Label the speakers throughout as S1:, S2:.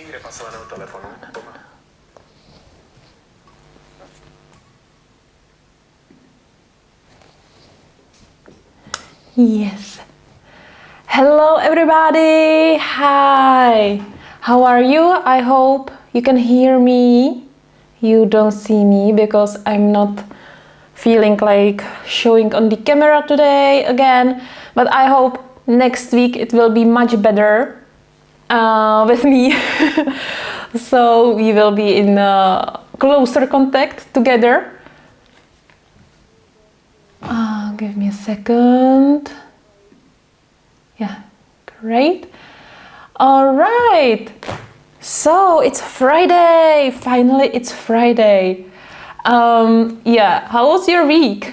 S1: někde pasovaného telefonu.
S2: Yes. Hello everybody. Hi. How are you? I hope you can hear me. You don't see me because I'm not feeling like showing on the camera today again. But I hope next week it will be much better with me. So we will be in closer contact together. Give me a second. Yeah, great. All right. So it's Friday. Finally, it's Friday. Yeah, how was your week?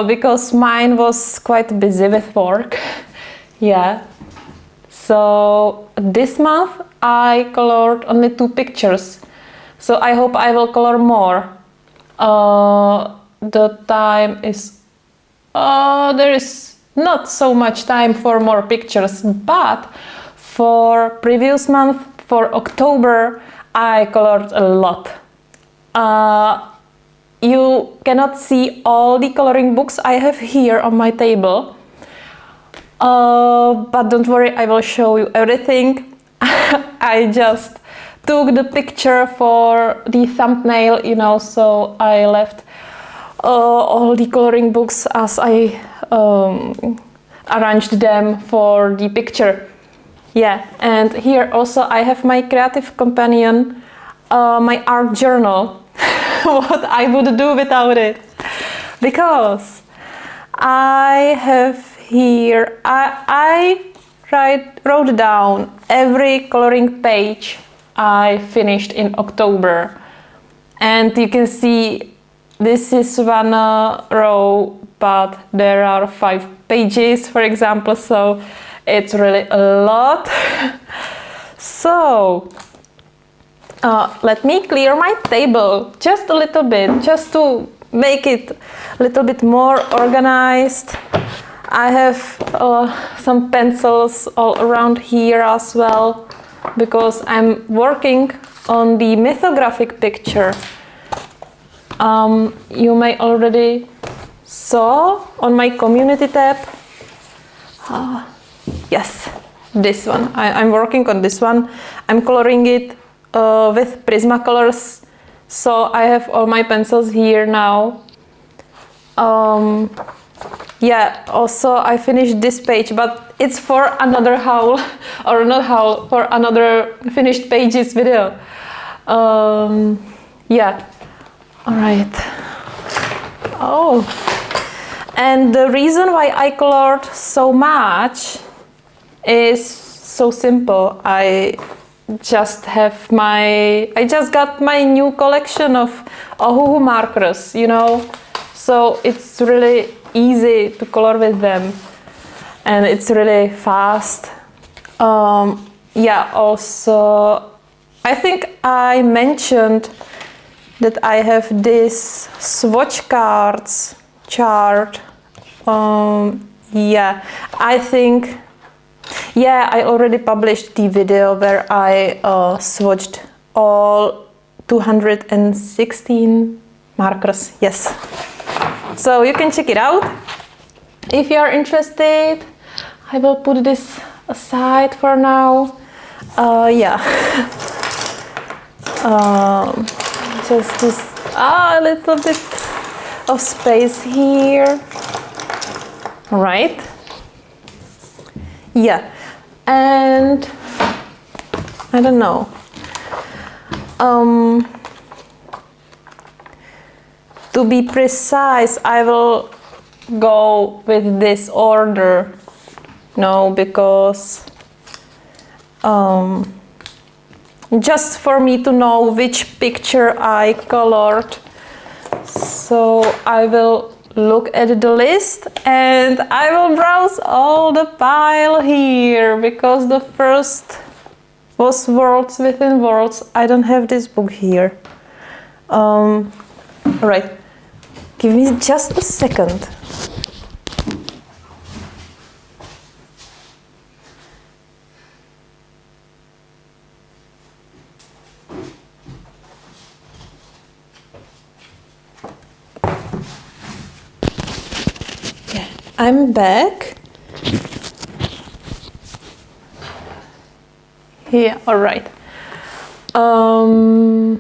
S2: Because mine was quite busy with work. Yeah. So this month I colored only 2 pictures. So I hope I will color more. The time is there is not so much time for more pictures, but for previous month, for October, I colored a lot. You cannot see all the coloring books I have here on my table, but don't worry, I will show you everything. I just took the picture for the thumbnail, you know, so I left all the coloring books as I arranged them for the picture. Yeah, and here also I have my creative companion, my art journal. What I would do without it, because I have here I wrote down every coloring page I finished in October, and you can see this is one row, but there are 5 pages, for example, so it's really a lot. So let me clear my table just a little bit, just to make it a little bit more organized. I have some pencils all around here as well, because I'm working on the mythographic picture. You may already saw on my community tab. Yes, this one. I'm working on this one. I'm coloring it with Prismacolors, so I have all my pencils here now. Yeah, also I finished this page, but it's for another haul, or not haul, for another finished pages video. Yeah, all right. Oh, and the reason why I colored so much is so simple. I just got my new collection of Ohuhu markers, you know, so it's really easy to color with them, and it's really fast. Yeah, also I think I mentioned that I have this swatch cards chart. Yeah, I think, yeah, I already published the video where I swatched all 216 markers. Yes, so you can check it out if you are interested. I will put this aside for now. Yeah. Just this a little bit of space here. All right. Yeah, and I don't know. To be precise, I will go with this order. No, because just for me to know which picture I colored. So I will look at the list and I will browse all the pile here, because the first was Worlds Within Worlds. I don't have this book here. All right, give me just a second. I'm back. Yeah, all right. Oh,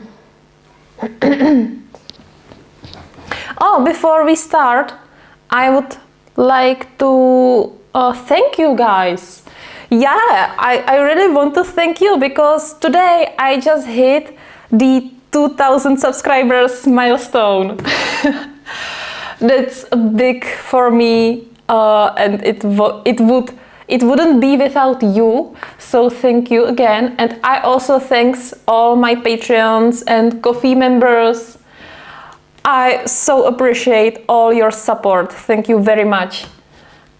S2: before we start, I would like to thank you guys. Yeah, I really want to thank you because today I just hit the 2000 subscribers milestone. That's big for me, and it wouldn't be without you. So thank you again, and I also thanks all my Patreons and Coffee members. I so appreciate all your support. Thank you very much.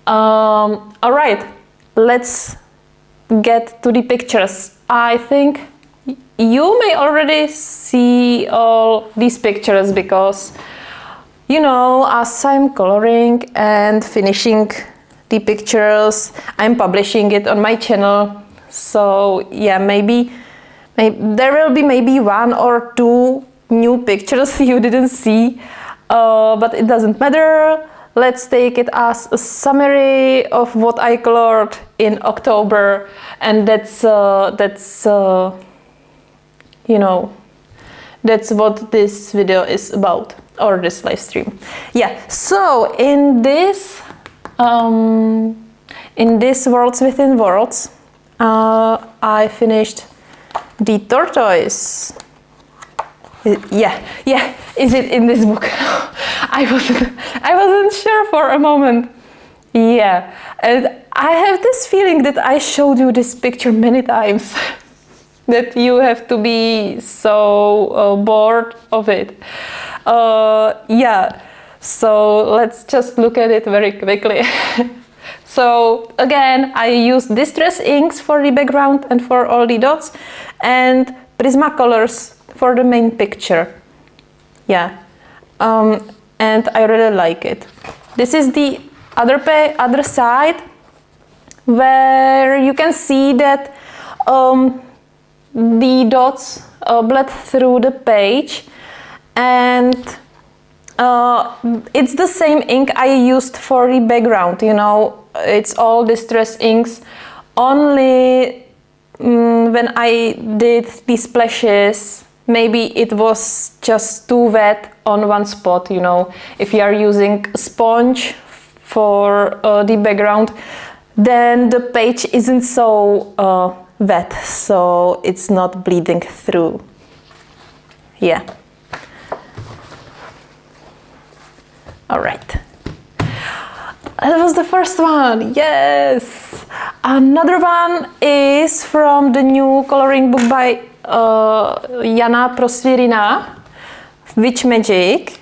S2: All right, let's get to the pictures. I think you may already see all these pictures because, you know, as I'm coloring and finishing the pictures, I'm publishing it on my channel. So yeah, maybe there will be maybe one or two new pictures you didn't see, but it doesn't matter. Let's take it as a summary of what I colored in October, and that's you know, that's what this video is about, or this live stream. Yeah, so in this Worlds Within Worlds, I finished the Tortoise. Yeah, is it in this book? I wasn't sure for a moment. Yeah, and I have this feeling that I showed you this picture many times. That you have to be so bored of it. Yeah, so let's just look at it very quickly. So again, I used distress inks for the background and for all the dots, and Prismacolors for the main picture. Yeah, and I really like it. This is the other side, where you can see that the dots bled through the page, and it's the same ink I used for the background. You know, it's all distress inks. Only when I did the splashes, maybe it was just too wet on one spot. You know, if you are using a sponge for the background, then the page isn't so wet, so it's not bleeding through. Yeah. All right. That was the first one. Yes. Another one is from the new coloring book by Jana Prosvirina, Witch Magic,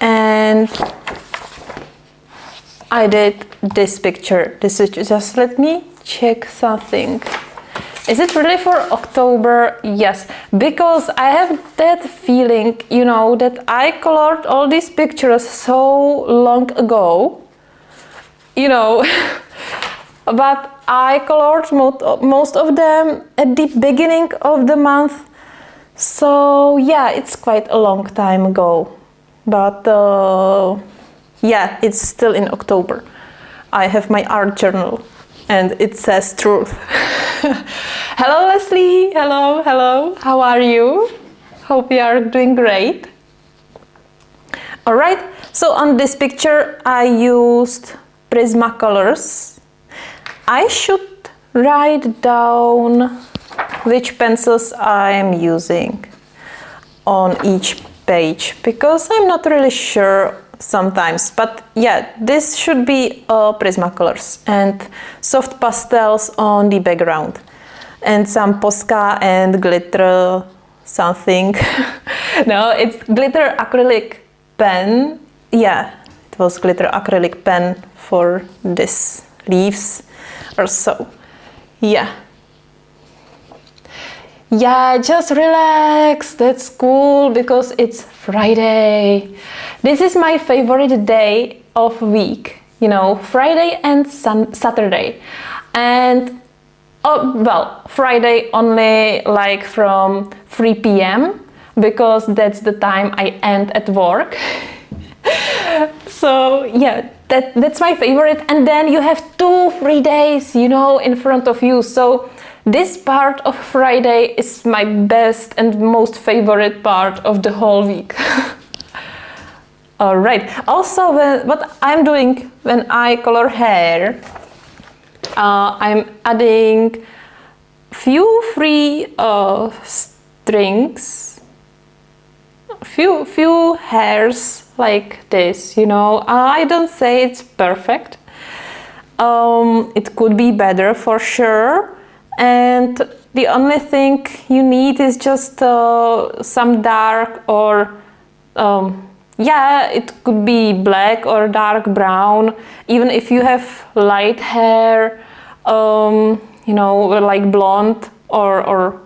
S2: and I did this picture. This is just, let me check something. Is it really for October? Yes, because I have that feeling, you know, that I colored all these pictures so long ago, you know, but I colored most of them at the beginning of the month. So yeah, it's quite a long time ago, but yeah, it's still in October. I have my art journal and it says truth. Hello Leslie, hello, how are you? Hope you are doing great. All right, so on this picture I used Prismacolors. I should write down which pencils I am using on each page, because I'm not really sure sometimes, but yeah, this should be Prismacolors and soft pastels on the background, and some Posca and glitter something. No, it's glitter acrylic pen. Yeah, it was glitter acrylic pen for this leaves or so. Yeah, just relax, that's cool, because it's Friday. This is my favorite day of week, you know, Friday and Saturday. And well, Friday only like from 3 p.m. because that's the time I end at work. So yeah, that's my favorite. And then you have 2 free days, you know, in front of you. So this part of Friday is my best and most favorite part of the whole week. All right. Also, what I'm doing when I color hair, I'm adding few free strings, few hairs like this, you know. I don't say it's perfect. It could be better for sure. And the only thing you need is just some dark or yeah, it could be black or dark brown. Even if you have light hair, you know, like blonde or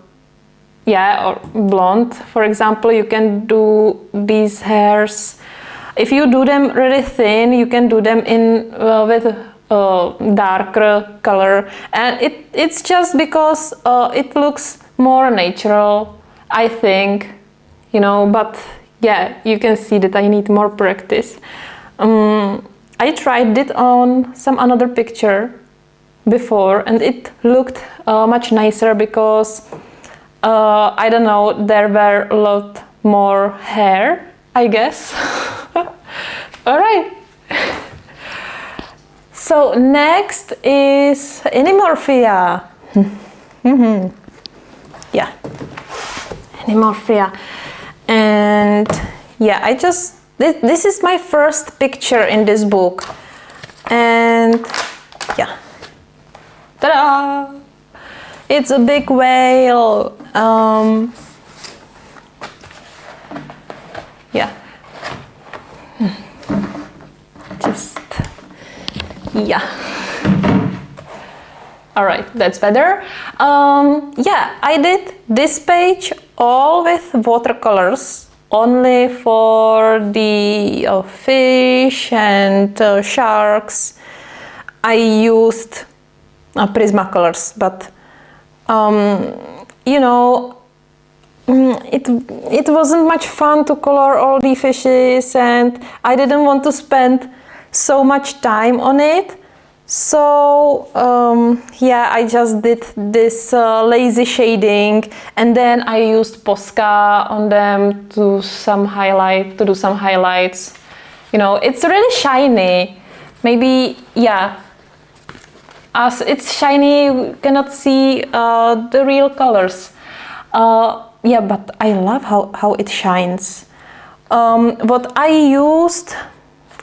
S2: blonde, for example, you can do these hairs. If you do them really thin, you can do them in with darker color, and it's just because it looks more natural, I think, you know. But yeah, you can see that I need more practice. I tried it on some another picture before, and it looked much nicer because I don't know, there were a lot more hair, I guess. All right. So next is Animorphia. Yeah, Animorphia. And yeah, this is my first picture in this book. And yeah, ta-da! It's a big whale. Yeah. Just, yeah. All right, that's better. Yeah, I did this page all with watercolors, only for the fish and sharks. I used Prismacolors, but you know, it wasn't much fun to color all the fishes, and I didn't want to spend so much time on it. So yeah, I just did this lazy shading, and then I used Posca on them to do some highlights. You know, it's really shiny. Maybe, yeah, as it's shiny, you cannot see the real colors. Yeah, but I love how it shines. What I used,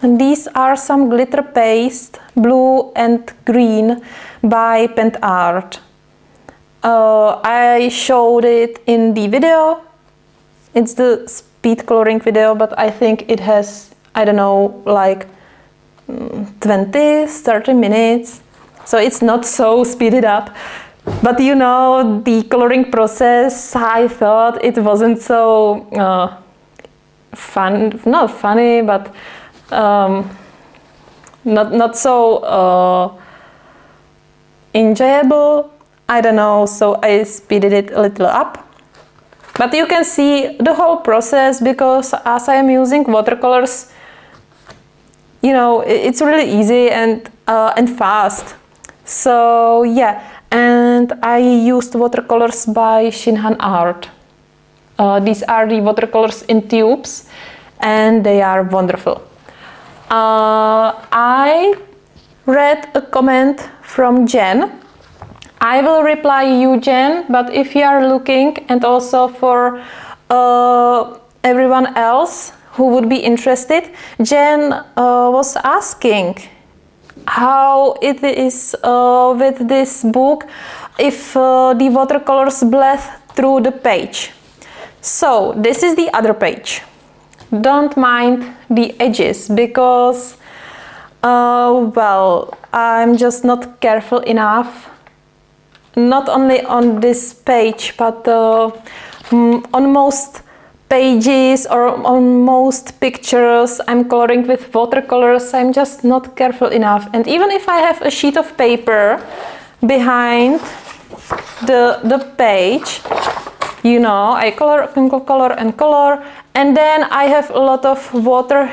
S2: and these are some glitter paste, blue and green by Pen Art. I showed it in the video. It's the speed coloring video, but I think it has, I don't know, like 20-30 minutes. So it's not so speeded up. But you know, the coloring process, I thought it wasn't so not funny, but not so enjoyable. I don't know, so I speeded it a little up. But you can see the whole process, because as I am using watercolors, you know, it's really easy and fast. So yeah, and I used watercolors by Shinhan Art. These are the watercolors in tubes, and they are wonderful. I read a comment from Jen. I will reply you, Jen, but if you are looking, and also for everyone else who would be interested, Jen was asking how it is with this book, if the watercolors bled through the page. So this is the other page. Don't mind the edges, because well, I'm just not careful enough, not only on this page, but on most pages or on most pictures I'm coloring with watercolors. I'm just not careful enough. And even if I have a sheet of paper behind the page, you know, I color and color, and then I have a lot of water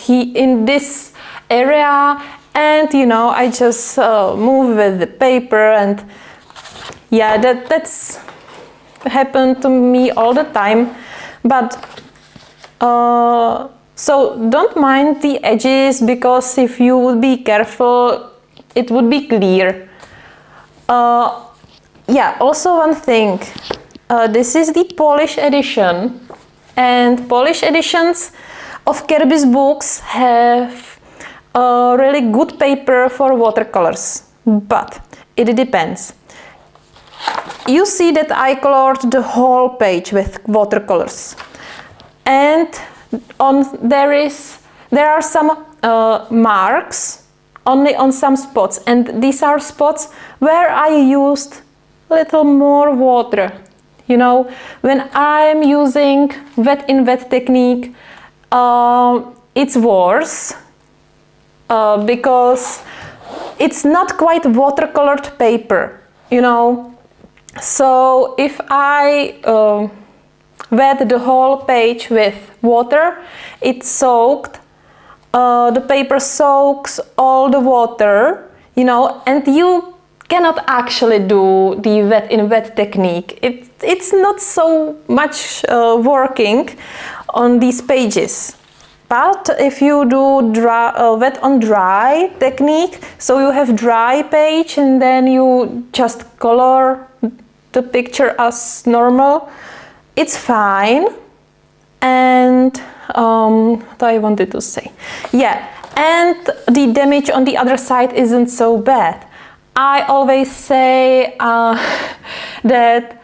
S2: in this area, and you know, I just move with the paper, and yeah, that's happened to me all the time. But so don't mind the edges, because if you would be careful, it would be clear. Yeah, also one thing, this is the Polish edition, and Polish editions of Kirby's books have a really good paper for watercolors, but it depends. You see that I colored the whole page with watercolors, and there are some marks only on some spots, and these are spots where I used a little more water. You know, when I'm using wet in wet technique, it's worse because it's not quite watercolored paper, you know. So if I wet the whole page with water, it's soaked. The paper soaks all the water, you know, and you cannot actually do the wet in wet technique. It's not so much working on these pages. But if you do wet on dry technique, so you have dry page and then you just color the picture as normal, it's fine. And what I wanted to say, yeah, and the damage on the other side isn't so bad. I always say that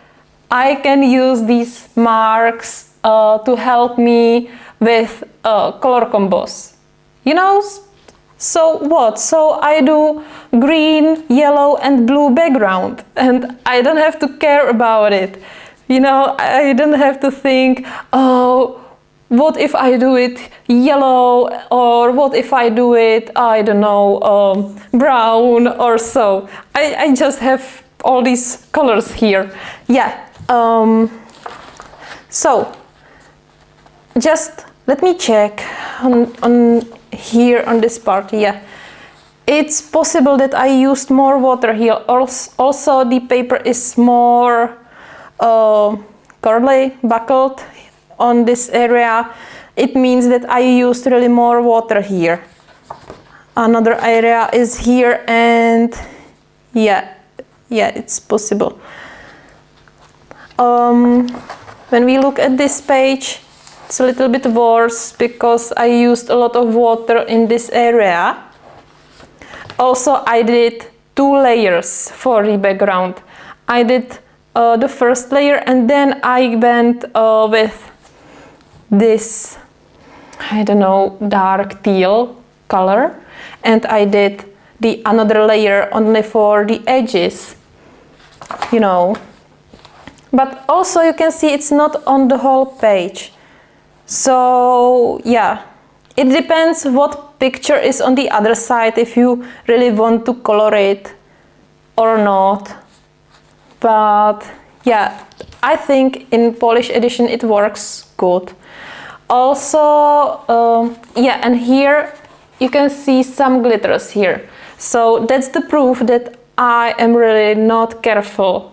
S2: I can use these marks to help me with color combos, you know. So what? So I do green, yellow and blue background, and I don't have to care about it, you know. I don't have to think, oh, what if I do it yellow, or what if I do it, I don't know, brown or so. I just have all these colors here. Yeah. So just let me check on here on this part. Yeah, it's possible that I used more water here. Also the paper is more curly, buckled on this area. It means that I used really more water here. Another area is here, and yeah, it's possible. When we look at this page, it's a little bit worse because I used a lot of water in this area. Also, I did 2 layers for the background. I did the first layer, and then I went with this, I don't know, dark teal color, and I did the another layer only for the edges, you know. But also you can see it's not on the whole page. So yeah, it depends what picture is on the other side, if you really want to color it or not. But yeah, I think in Polish edition it works good. Also, yeah, and here you can see some glitters here. So that's the proof that I am really not careful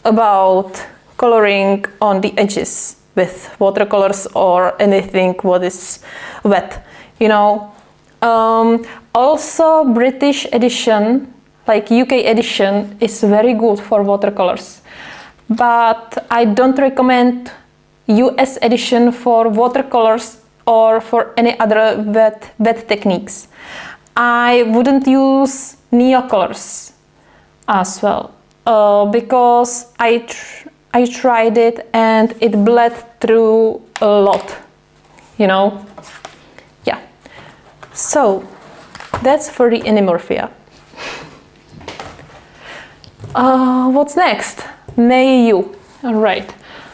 S2: about coloring on the edges with watercolors or anything what is wet, you know. Also, British edition, like UK edition, is very good for watercolors, but I don't recommend US edition for watercolors or for any other wet techniques. I wouldn't use neocolors as well, because I tried it and it bled through a lot, you know. Yeah, so that's for the Animorphia. What's next? May you. All right,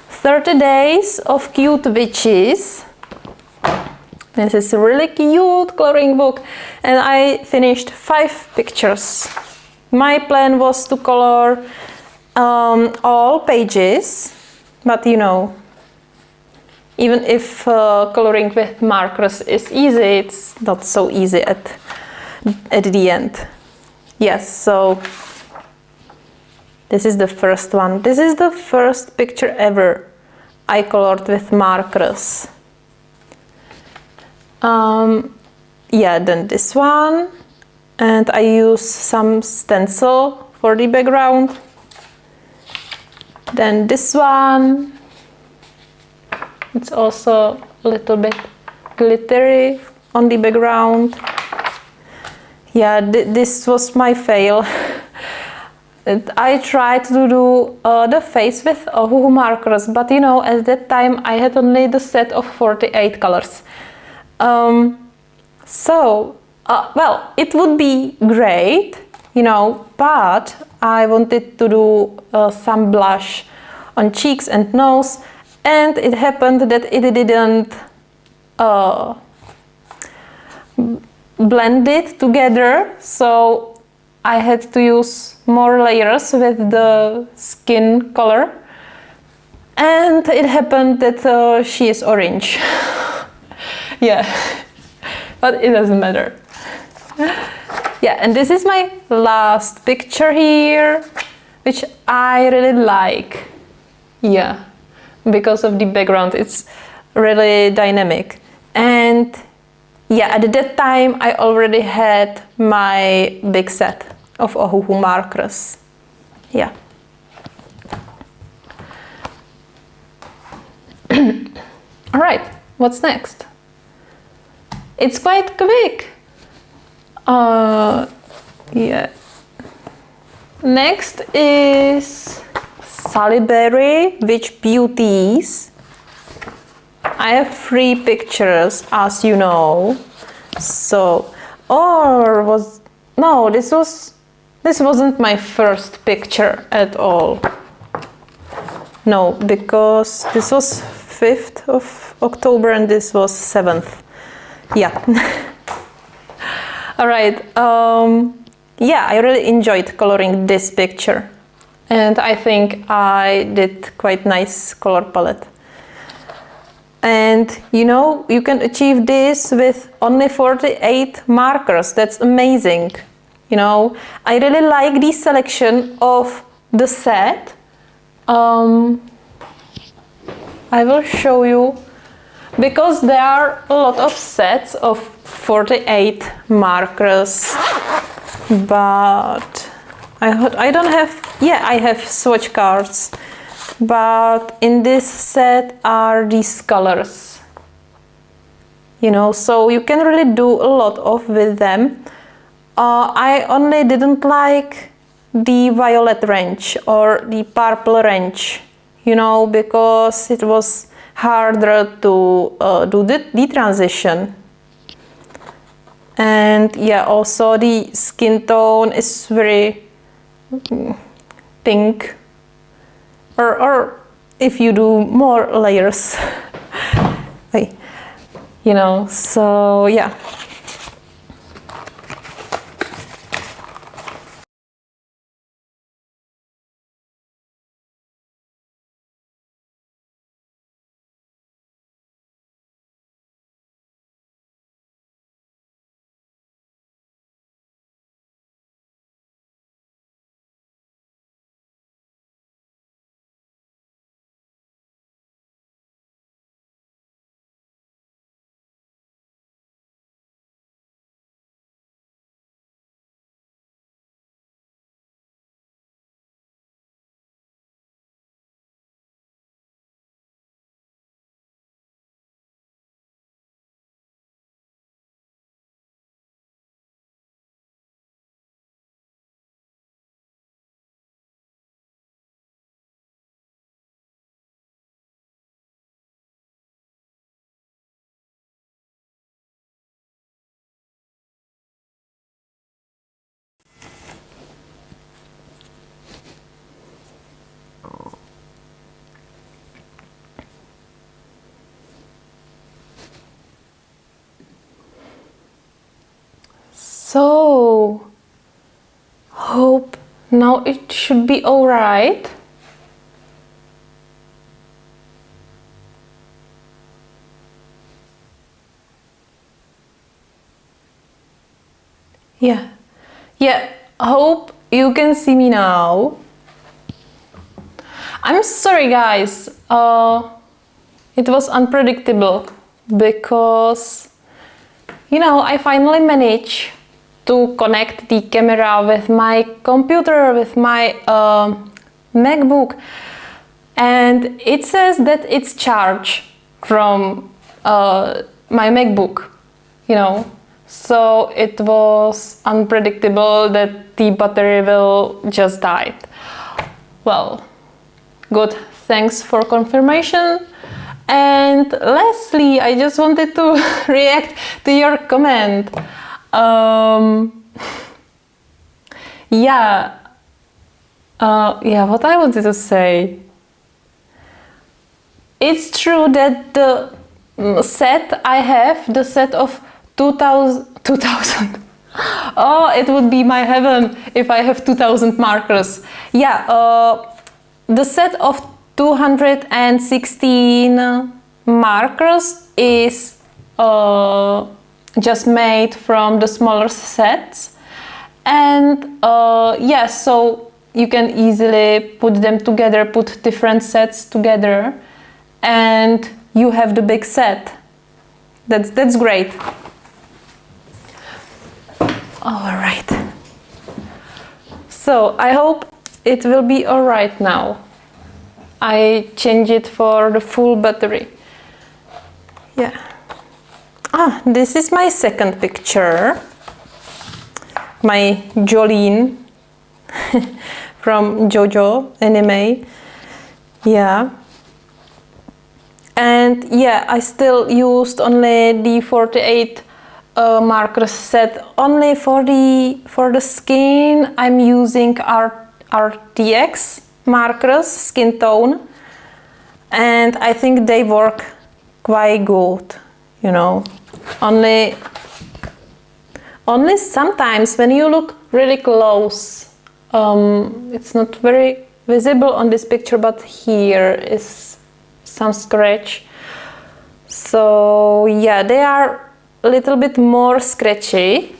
S2: 30 days of cute witches. This is a really cute coloring book, and I finished 5 pictures. My plan was to color all pages, but you know, Even if coloring with markers is easy, it's not so easy at the end. Yes, so this is the first one. This is the first picture ever I colored with markers. Yeah, then this one, and I use some stencil for the background. Then this one, it's also a little bit glittery on the background. Yeah, this was my fail. I tried to do the face with Ohuhu markers, but you know, at that time I had only the set of 48 colors. Well, it would be great, you know, but I wanted to do some blush on cheeks and nose, and it happened that it didn't blend it together, so I had to use more layers with the skin color, and it happened that she is orange. Yeah, but it doesn't matter. Yeah, and this is my last picture here, which I really like. Yeah, because of the background, it's really dynamic. And yeah, at that time I already had my big set of Ohuhu markers. Yeah. All right, what's next? It's quite quick. Yeah. Next is Salisbury Witch Beauties. I have 3 pictures, as you know. So, this wasn't my first picture at all. No, because this was 5th of October and this was 7th. Yeah. All right. Yeah, I really enjoyed coloring this picture, and I think I did quite nice color palette. And you know, you can achieve this with only 48 markers. That's amazing. You know, I really like the selection of the set. I will show you, because there are a lot of sets of 48 markers, but I don't have, yeah, I have swatch cards, but in this set are these colors, you know, so you can really do a lot of with them. I only didn't like the violet range or the purple range, you know, because it was harder to do the transition. And yeah, also the skin tone is very pink, or if you do more layers, you know, so yeah. So, hope now it should be all right. Yeah. Yeah, hope you can see me now. I'm sorry guys, it was unpredictable because, you know, I finally managed to connect the camera with my computer, with my MacBook, and it says that it's charged from my MacBook, you know. So it was unpredictable that the battery will just die. Well, good, thanks for confirmation. And lastly, I just wanted to react to your comment. Yeah, what I wanted to say. It's true that the set I have, the set of 2000. Oh, it would be my heaven if I have 2000 markers. Yeah, the set of 216 markers is just made from the smaller sets, and yeah, so you can easily put them together, put different sets together, and you have the big set. That's great. All right. So I hope it will be all right now. I change it for the full battery. Yeah. Ah, this is my second picture. My Jolene from JoJo anime. Yeah. And yeah, I still used only the 48 marker set only for the skin. I'm using RTX markers, skin tone, and I think they work quite good, you know. Only sometimes when you look really close, it's not very visible on this picture, but here is some scratch. So yeah, they are a little bit more scratchy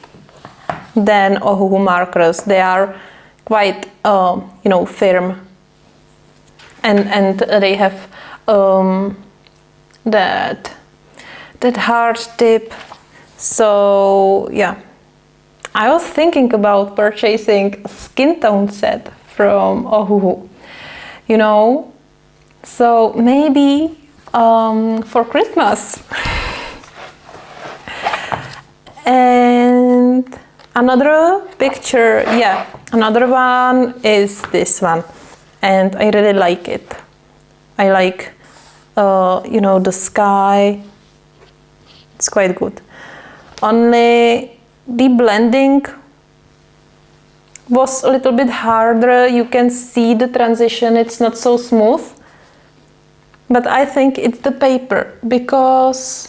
S2: than Ohuhu markers. They are quite, you know, firm, and they have that hard tip. So yeah, I was thinking about purchasing a skin tone set from Ohuhu, you know. So maybe for Christmas. And another picture, yeah, another one is this one, and I really like it. I like, you know, the sky. It's quite good. Only the blending was a little bit harder. You can see the transition, it's not so smooth. But I think it's the paper, because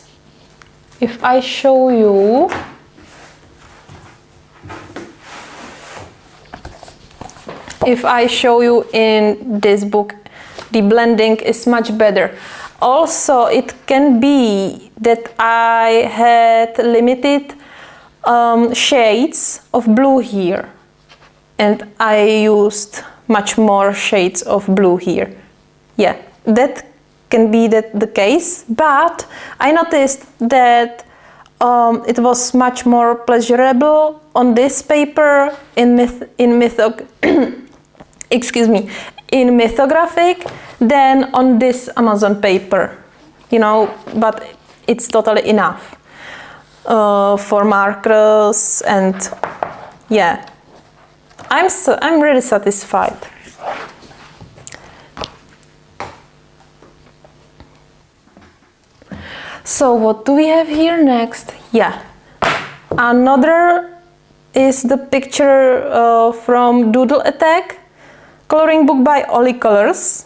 S2: if I show you, in this book, the blending is much better. Also, it can be that I had limited shades of blue here, and I used much more shades of blue here. Yeah, that can be the case, but I noticed that it was much more pleasurable on this paper in Mythographic than on this Amazon paper, you know, but it's totally enough for markers, and yeah, I'm really satisfied. So what do we have here next? Yeah, another is the picture from Doodle Attack, coloring book by Oli Colors,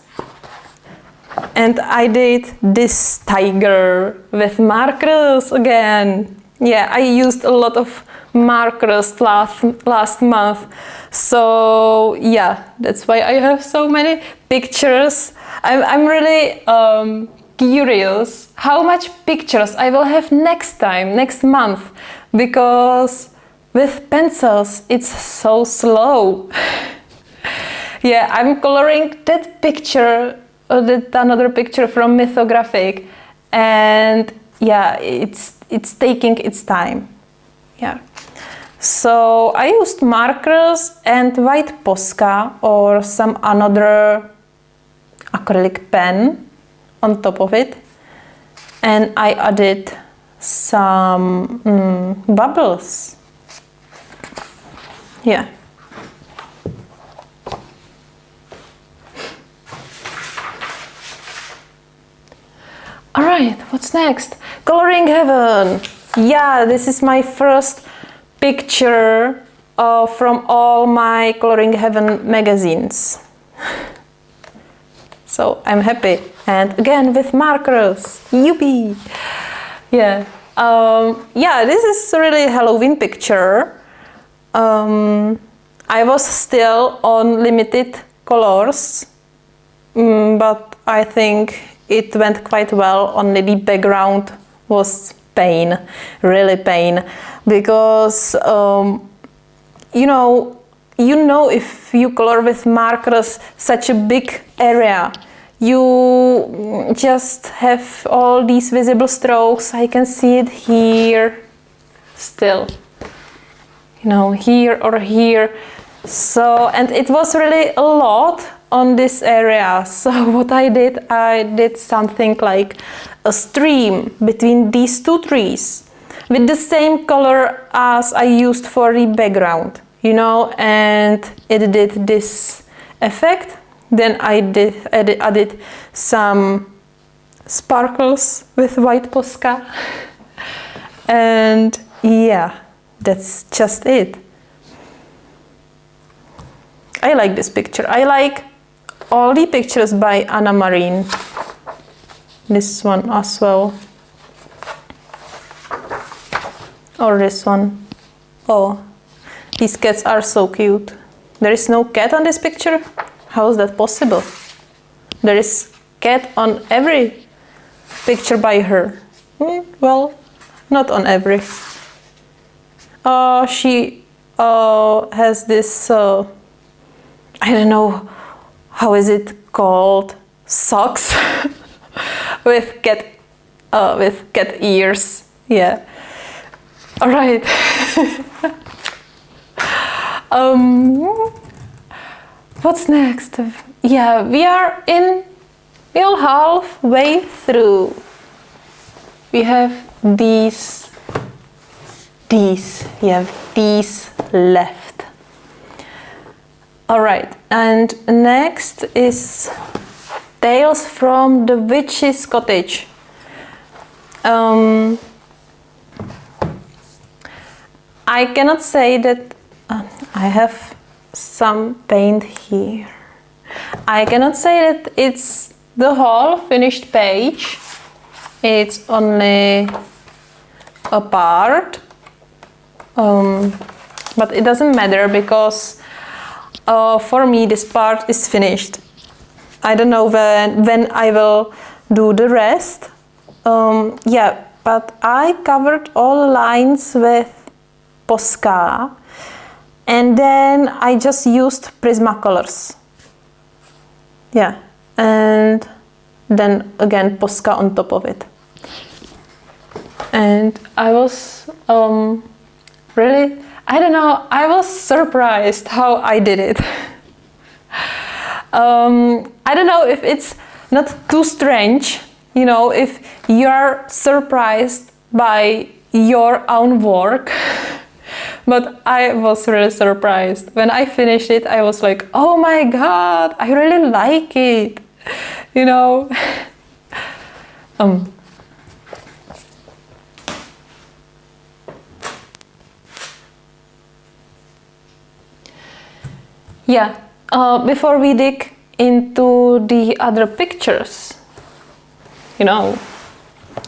S2: and I did this tiger with markers again. Yeah, I used a lot of markers last month, so yeah, that's why I have so many pictures. I'm really curious how much pictures I will have next month, because with pencils, it's so slow. Yeah, I'm coloring that picture, another picture from Mythographic, and yeah, it's taking its time. Yeah. So I used markers and white Posca or some another acrylic pen on top of it, and I added some bubbles. Yeah. Alright, what's next? Coloring Heaven. Yeah, this is my first picture from all my Coloring Heaven magazines. So I'm happy. And again with markers. Yippee! Yeah. Yeah, this is really a Halloween picture. I was still on limited colors, but I think it went quite well. Only the background was pain, really pain, because you know if you color with markers such a big area, you just have all these visible strokes. I can see it here still, you know, here or here. So, and it was really a lot on this area. So what I did something like a stream between these two trees with the same color as I used for the background, you know, and it did this effect. Then I added some sparkles with white Posca, and yeah, that's just it. I like this picture. I like all the pictures by Anna Marin. This one as well. Or this one. Oh, these cats are so cute. There is no cat on this picture? How is that possible? There is cat on every picture by her. Well, not on every. She has this, I don't know, how is it called? Socks with cat ears. Yeah. All right. What's next? Yeah, we are halfway through. We have these left. All right, and next is Tales from the Witch's Cottage. I cannot say that I have some paint here. I cannot say that it's the whole finished page. It's only a part, but it doesn't matter because for me this part is finished. I don't know when I will do the rest. Yeah, but I covered all lines with Posca, and then I just used Prismacolors. Yeah, and then again Posca on top of it. And I was really, I don't know, I was surprised how I did it. I don't know if it's not too strange, you know, if you're surprised by your own work. But I was really surprised. When I finished it, I was like, oh my god, I really like it, you know. Yeah, before we dig into the other pictures, you know,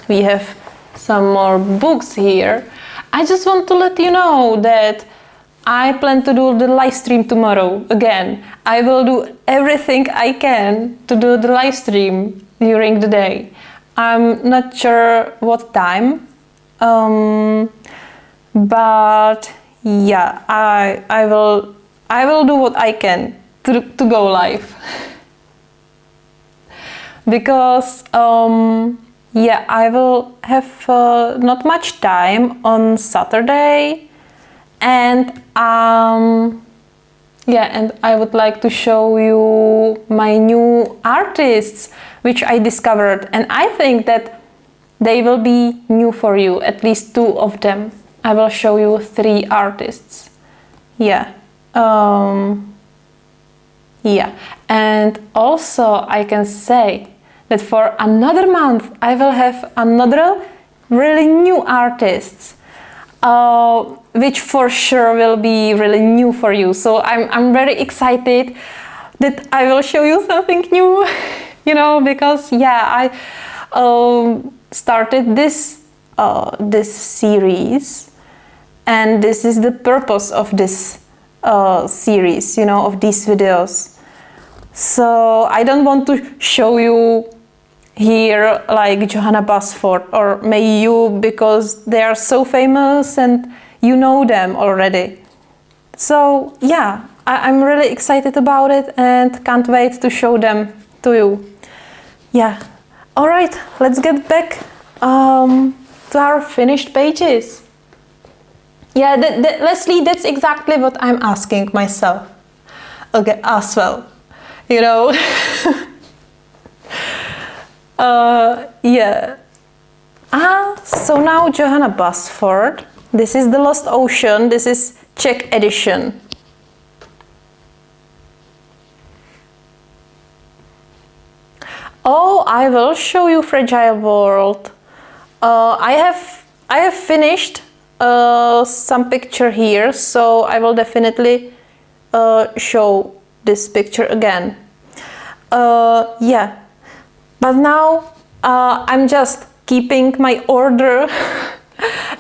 S2: we have some more books here. I just want to let you know that I plan to do the live stream tomorrow again. I will do everything I can to do the live stream during the day. I'm not sure what time, but yeah, I will do what I can to go live. Because yeah, I will have not much time on Saturday, and yeah, and I would like to show you my new artists which I discovered, and I think that they will be new for you, at least 2 of them. I will show you 3 artists. Yeah. Yeah, and also I can say that for another month I will have another really new artists, which for sure will be really new for you. So I'm very excited that I will show you something new, you know, because yeah, I started this series, and this is the purpose of this series, you know, of these videos. So I don't want to show you here like Johanna Basford or May You, because they are so famous and you know them already. So yeah, I'm really excited about it and can't wait to show them to you. Yeah, all right, let's get back to our finished pages. Yeah, Leslie, that's exactly what I'm asking myself. Okay, as well, you know. Yeah. So now Johanna Basford. This is The Lost Ocean. This is Czech edition. Oh, I will show you Fragile World. I have finished some picture here, so I will definitely show this picture again. Yeah, but now I'm just keeping my order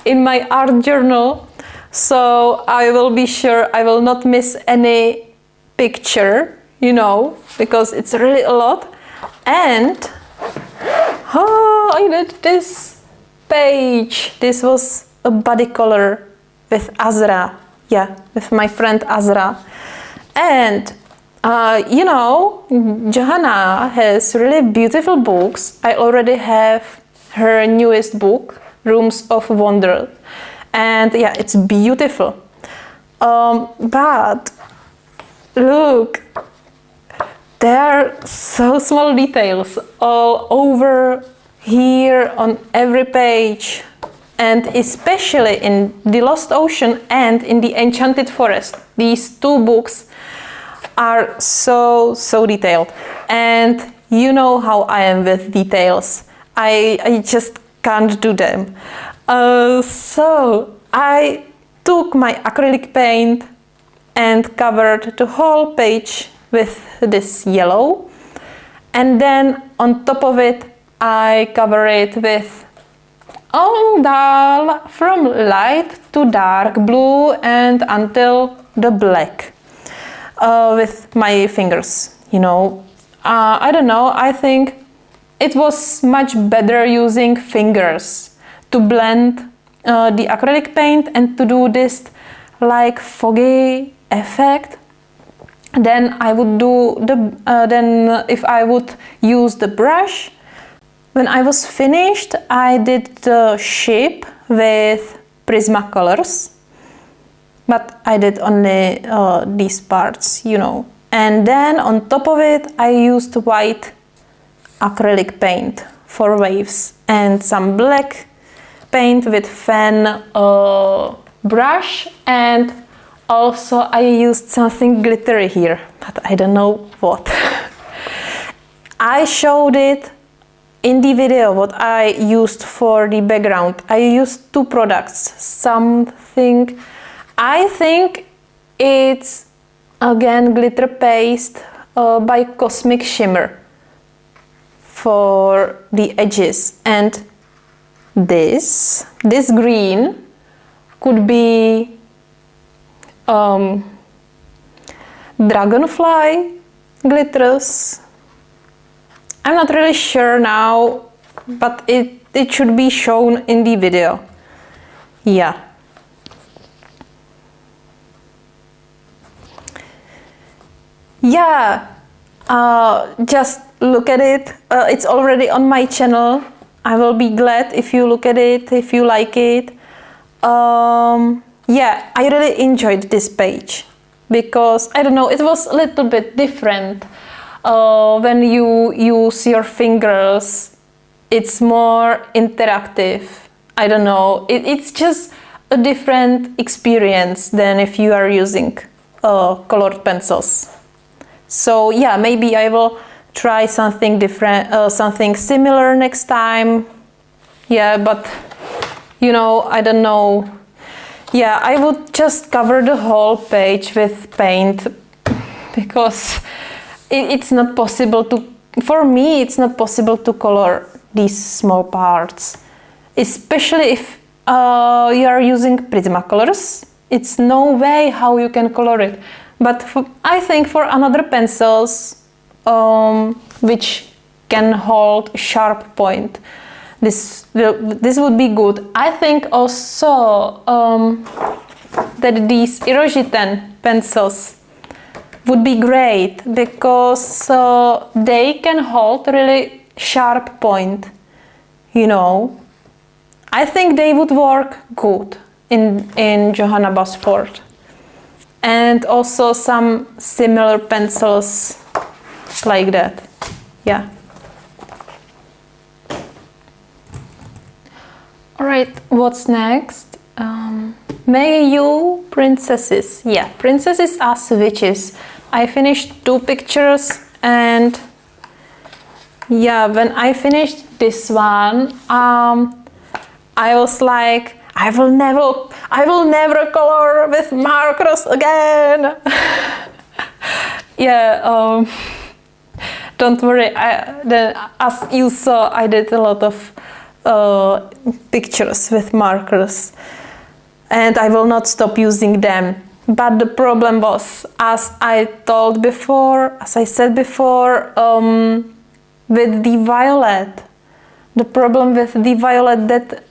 S2: in my art journal, so I will be sure I will not miss any picture, you know, because it's really a lot. And I did this page. This was a body color with Azra, yeah, with my friend Azra. And you know, Johanna has really beautiful books. I already have her newest book, Rooms of Wonder, and yeah, it's beautiful. But look, there are so small details all over here on every page, and especially in The Lost Ocean and in The Enchanted Forest. These 2 books are so detailed, and you know how I am with details. I just can't do them. So I took my acrylic paint and covered the whole page with this yellow, and then on top of it I cover it with from light to dark blue and until the black, with my fingers, you know. I don't know, I think it was much better using fingers to blend the acrylic paint and to do this like foggy effect. Then I would do then if I would use the brush. When I was finished, I did the ship with Prismacolors, but I did only these parts, you know. And then on top of it, I used white acrylic paint for waves and some black paint with fan brush, and also I used something glittery here, but I don't know what. I showed it in the video what I used for the background. I used 2 products. Something, I think it's again glitter paste by Cosmic Shimmer for the edges, and this green could be dragonfly glitters. I'm not really sure now, but it should be shown in the video. Yeah. Yeah, just look at it. It's already on my channel. I will be glad if you look at it, if you like it. Yeah, I really enjoyed this page because, I don't know, it was a little bit different. When you use your fingers, it's more interactive. I don't know, it's just a different experience than if you are using colored pencils. So yeah, maybe I will try something different, something similar next time. Yeah, but you know, I don't know. Yeah, I would just cover the whole page with paint because it's not possible to, for me, it's not possible to color these small parts, especially if you are using Prismacolors. It's no way how you can color it. But I think for another pencils which can hold sharp point, this would be good. I think also that these Eroge-10 pencils would be great because they can hold really sharp point, you know. I think they would work good in Johanna Basford. And also some similar pencils like that. Yeah. Alright, what's next? May you princesses. Yeah, princesses as witches. I finished 2 pictures and yeah, when I finished this one, I was like, I will never color with markers again. Yeah, don't worry. As you saw, I did a lot of pictures with markers, and I will not stop using them. But the problem was, as I said before, with the violet. The problem with the violet that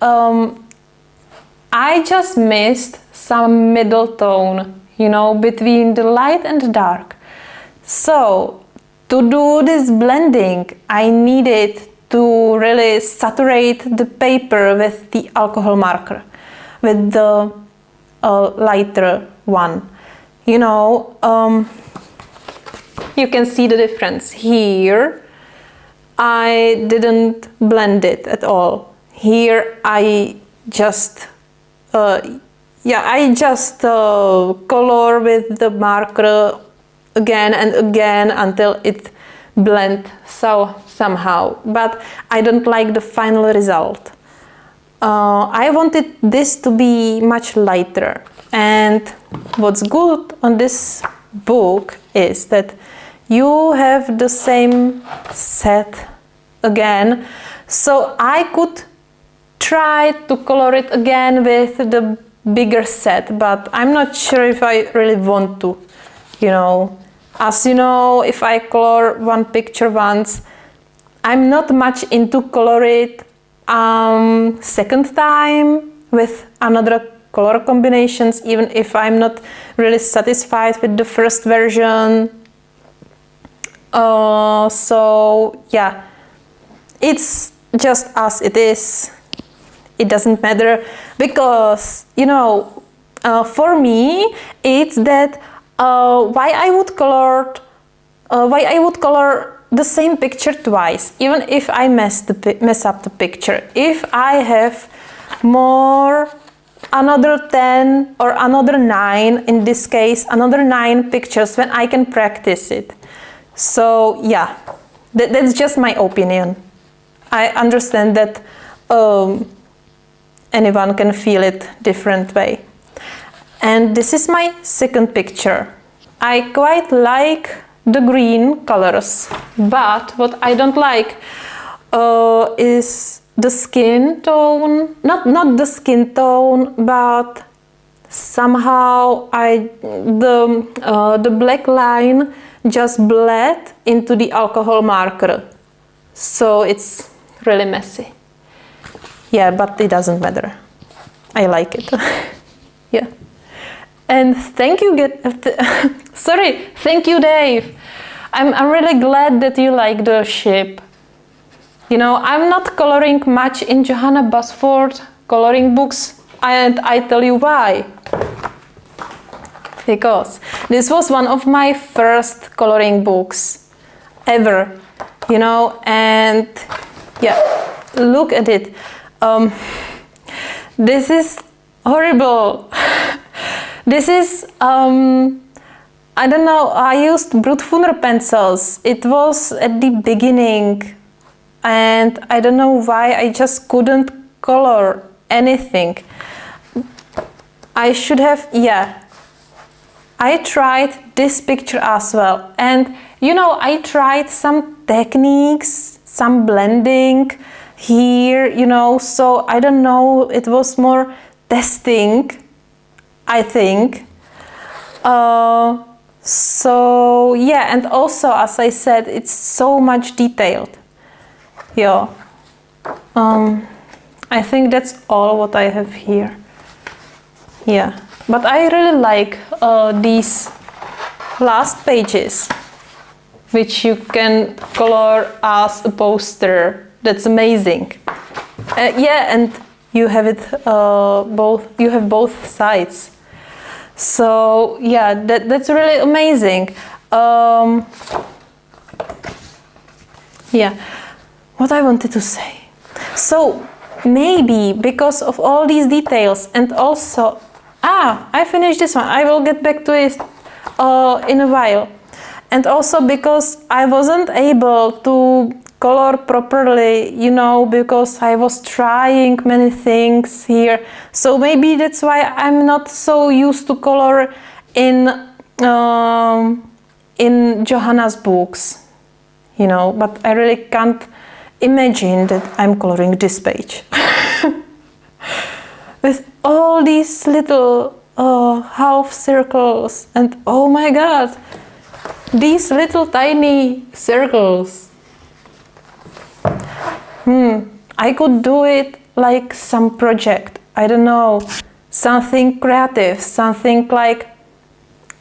S2: I just missed some middle tone, you know, between the light and the dark. So to do this blending, I needed to really saturate the paper with the alcohol marker, with the lighter one. You know, you can see the difference here. I didn't blend it at all. Here I just color with the marker again and again until it blends somehow. But I don't like the final result. I wanted this to be much lighter. And what's good on this book is that you have the same set again, so I could try to color it again with the bigger set, but I'm not sure if I really want to, you know. As you know, if I color one picture once, I'm not much into color it second time with another color combinations, even if I'm not really satisfied with the first version. So yeah, it's just as it is. It doesn't matter because, you know, for me it's that why I would color the same picture twice, even if I mess up the picture. If I have another 10 or another 9, in this case another 9 pictures, when I can practice it. So yeah, that's just my opinion. I understand that anyone can feel it different way. And this is my second picture. I quite like the green colors, but what I don't like is the skin tone. Not the skin tone, but somehow the black line just bled into the alcohol marker, so it's really messy. Yeah, but it doesn't matter. I like it. Yeah. And thank you, thank you, Dave. I'm really glad that you like the ship. You know, I'm not coloring much in Johanna Basford coloring books, and I tell you why. Because this was one of my first coloring books ever, you know, and yeah, look at it. This is horrible. This is, I don't know, I used brute pencils. It was at the beginning, and I don't know why I just couldn't color anything. I should have, yeah. I tried this picture as well, and you know, I tried some techniques, some blending here, you know, so I don't know, it was more testing, I think. So yeah, and also, as I said, it's so much detailed. Yeah. I think that's all what I have here. Yeah. But I really like these last pages, which you can color as a poster. That's amazing. Yeah, and you have it both. You have both sides. So yeah, that's really amazing. Yeah, what I wanted to say. So maybe because of all these details, and also. I finished this one. I will get back to it in a while. And also because I wasn't able to color properly, you know, because I was trying many things here. So maybe that's why I'm not so used to color in Johanna's books, you know, but I really can't imagine that I'm coloring this page. With all these little half circles, and oh my god, these little tiny circles. I could do it like some project, I don't know, something creative, something like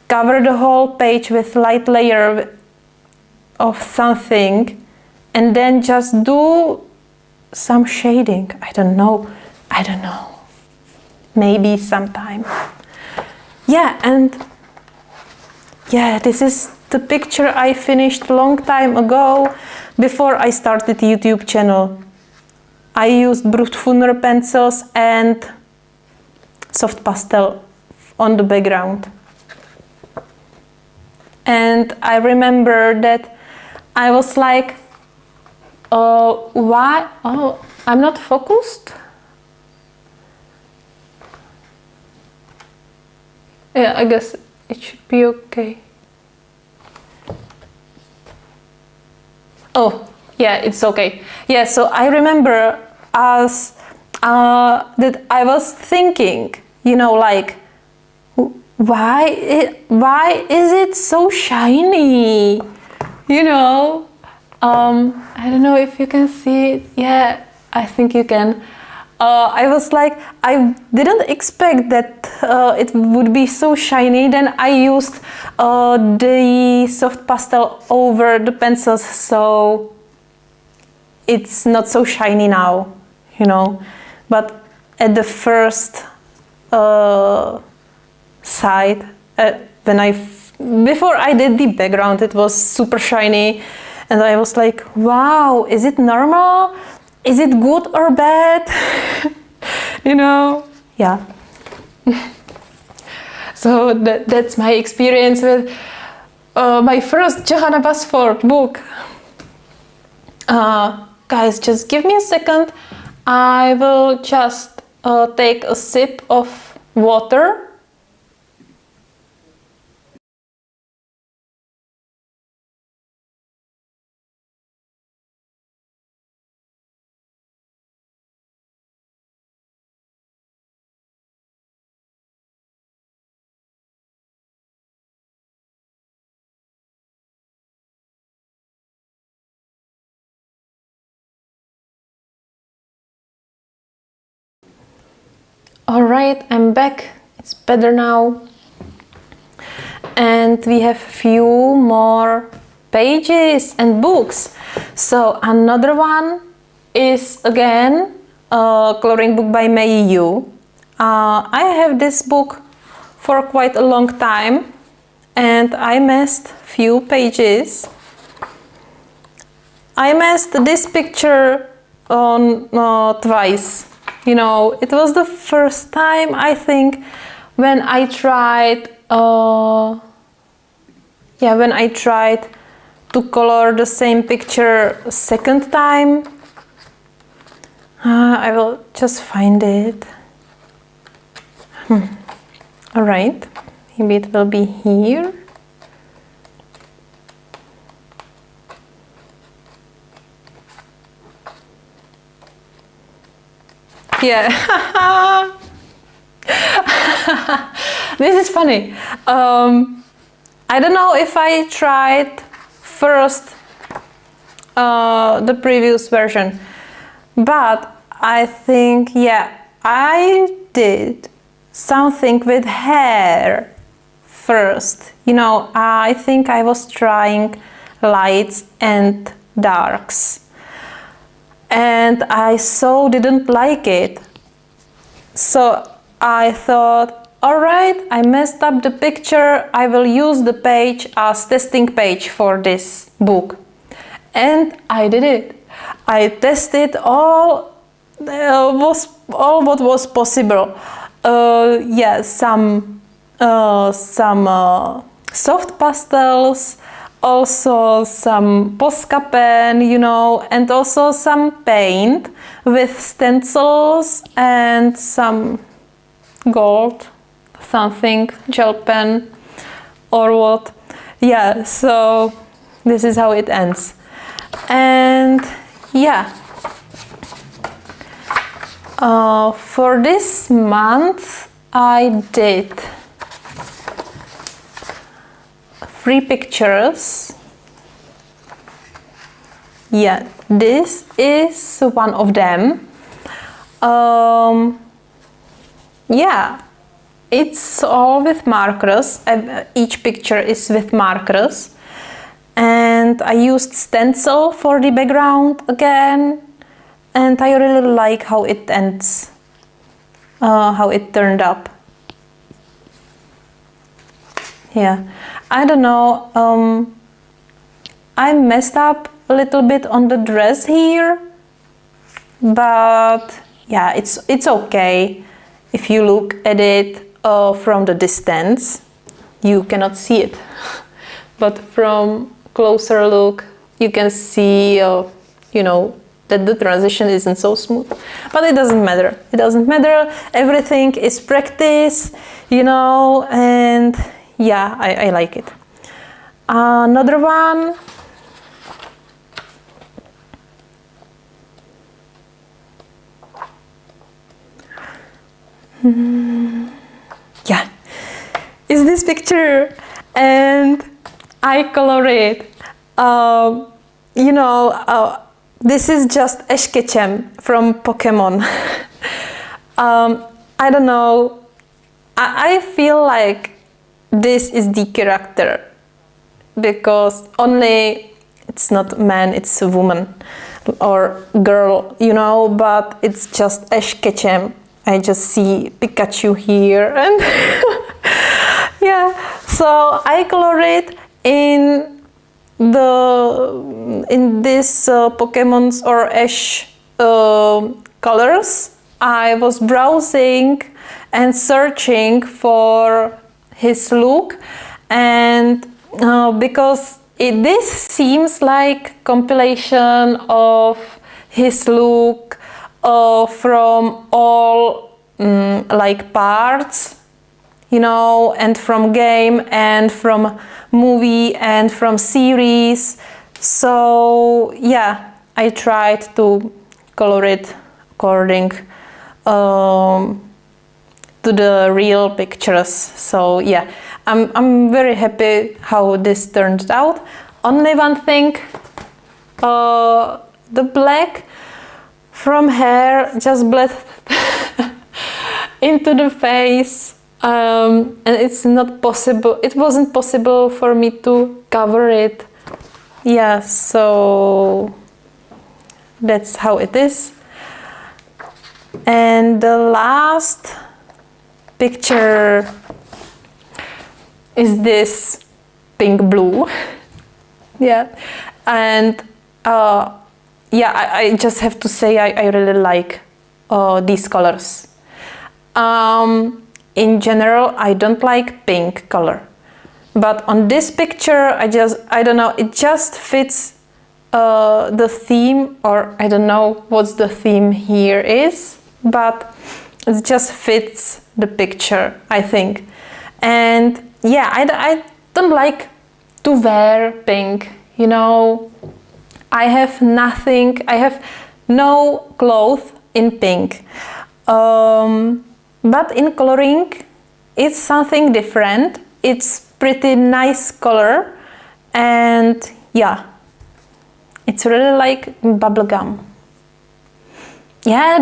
S2: cover the whole page with light layer of something and then just do some shading. I don't know. Maybe sometime. Yeah, and yeah, this is the picture I finished long time ago before I started YouTube channel. I used brute pencils and soft pastel on the background. And I remember that I was like, why? Oh, I'm not focused? Yeah, I guess it should be okay. Oh, yeah, it's okay. Yeah, so I remember as that I was thinking, you know, like, why is it so shiny? You know, I don't know if you can see it. Yeah, I think you can. I was like, I didn't expect that it would be so shiny. Then I used the soft pastel over the pencils, so it's not so shiny now, you know. But at the first side, before I did the background, it was super shiny, and I was like, wow, is it normal? Is it good or bad? You know? Yeah. So that's my experience with my first Johanna Basford book. Guys, just give me a second. I will just take a sip of water. All right, I'm back. It's better now. and we have few more pages and books. So another one is again a coloring book by Mei Yu. I have this book for quite a long time and I messed few pages. I messed this picture on twice. You know, it was the first time I think when I tried to color the same picture a second time. I will just find it. All right, maybe it will be here. Yeah. This is funny. I don't know if I tried first the previous version, but I think, yeah, I did something with hair first. You know, I think I was trying lights and darks. And I so didn't like it. So I thought, all right, I messed up the picture. I will use the page as testing page for this book. And I did it. I tested all what was possible. Some soft pastels, also some Posca pen, you know, and also some paint with stencils and some gold, something, gel pen or what. Yeah, so this is how it ends. And yeah, for this month I did 3 pictures. Yeah, this is one of them. Yeah, it's all with markers. Each picture is with markers. And I used stencil for the background again. And I really like how it ends, how it turned up. Yeah, I don't know, I messed up a little bit on the dress here, but yeah, it's okay. If you look at it from the distance, you cannot see it, but from closer look, you can see, you know, that the transition isn't so smooth, but it doesn't matter. It doesn't matter. Everything is practice, you know, and yeah, I like it. Another one. Yeah, is this picture, and I color it. You know, this is just Ash Ketchum from Pokemon. I don't know. I feel like this is the character because only it's not man, it's a woman or girl, you know, but it's just Ash Ketchum. I just see Pikachu here and yeah, so I color it in this Pokemon's or Ash colors. I was browsing and searching for his look, and because this seems like compilation of his look from all like parts, you know, and from game and from movie and from series. So yeah, I tried to color it according to the real pictures. So yeah, I'm very happy how this turned out. Only one thing, the black from hair just bled into the face And it's not possible, it wasn't possible for me to cover it. Yeah, so that's how it is. And the last picture is this pink blue. Yeah, and yeah, I just have to say I really like these colors. In general, I don't like pink color, but on this picture, I don't know, it just fits the theme, or I don't know what's the theme here is, but it just fits the picture, I think. And yeah, I don't like to wear pink, you know. I have nothing, I have no clothes in pink. But in coloring, it's something different. It's pretty nice color, and yeah, it's really like bubblegum. Yeah,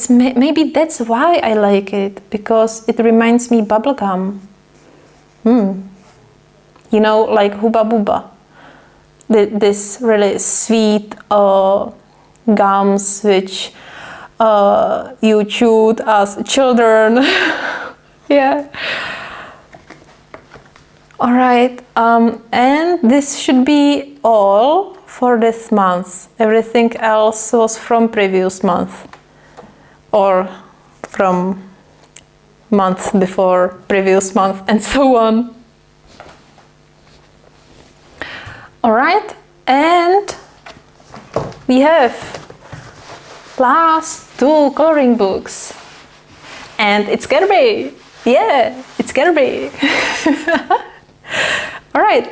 S2: maybe that's why I like it, because it reminds me bubblegum. You know, like Hubba Bubba. This really sweet gums which you chewed as children. Yeah. All right, and this should be all for this month. Everything else was from previous month, or from month before previous month, and so on. All right, and we have last 2 coloring books, and it's Kirby. Yeah, it's Kirby. All right,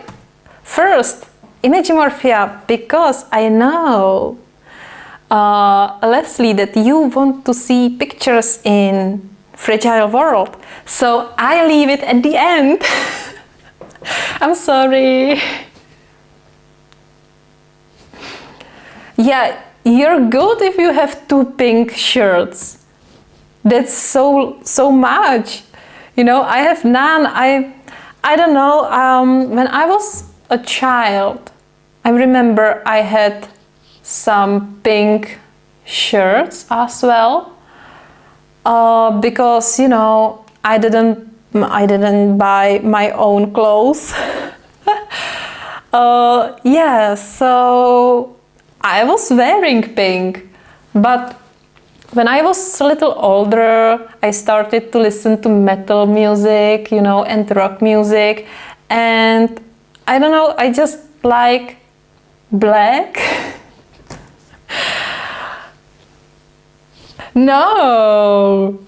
S2: first Animorphia, because I know Leslie that you want to see pictures in Fragile World, so I leave it at the end. I'm sorry. Yeah, you're good if you have 2 pink shirts. That's so much. You know, I have none. I don't know. When I was a child, I remember I had some pink shirts as well. Because, you know, I didn't buy my own clothes. Yeah, so I was wearing pink, but when I was a little older, I started to listen to metal music, you know, and rock music, and I don't know, I just like black. No,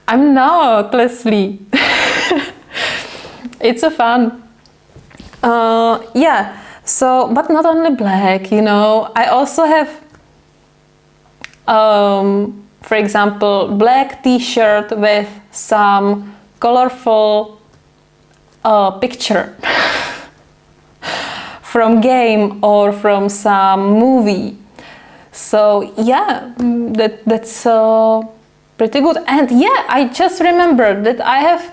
S2: I'm not, Leslie. It's a fun. Yeah. So, but not only black, you know, I also have, for example, black t-shirt with some colorful picture from game or from some movie. So yeah, that's pretty good. And yeah, I just remembered that I have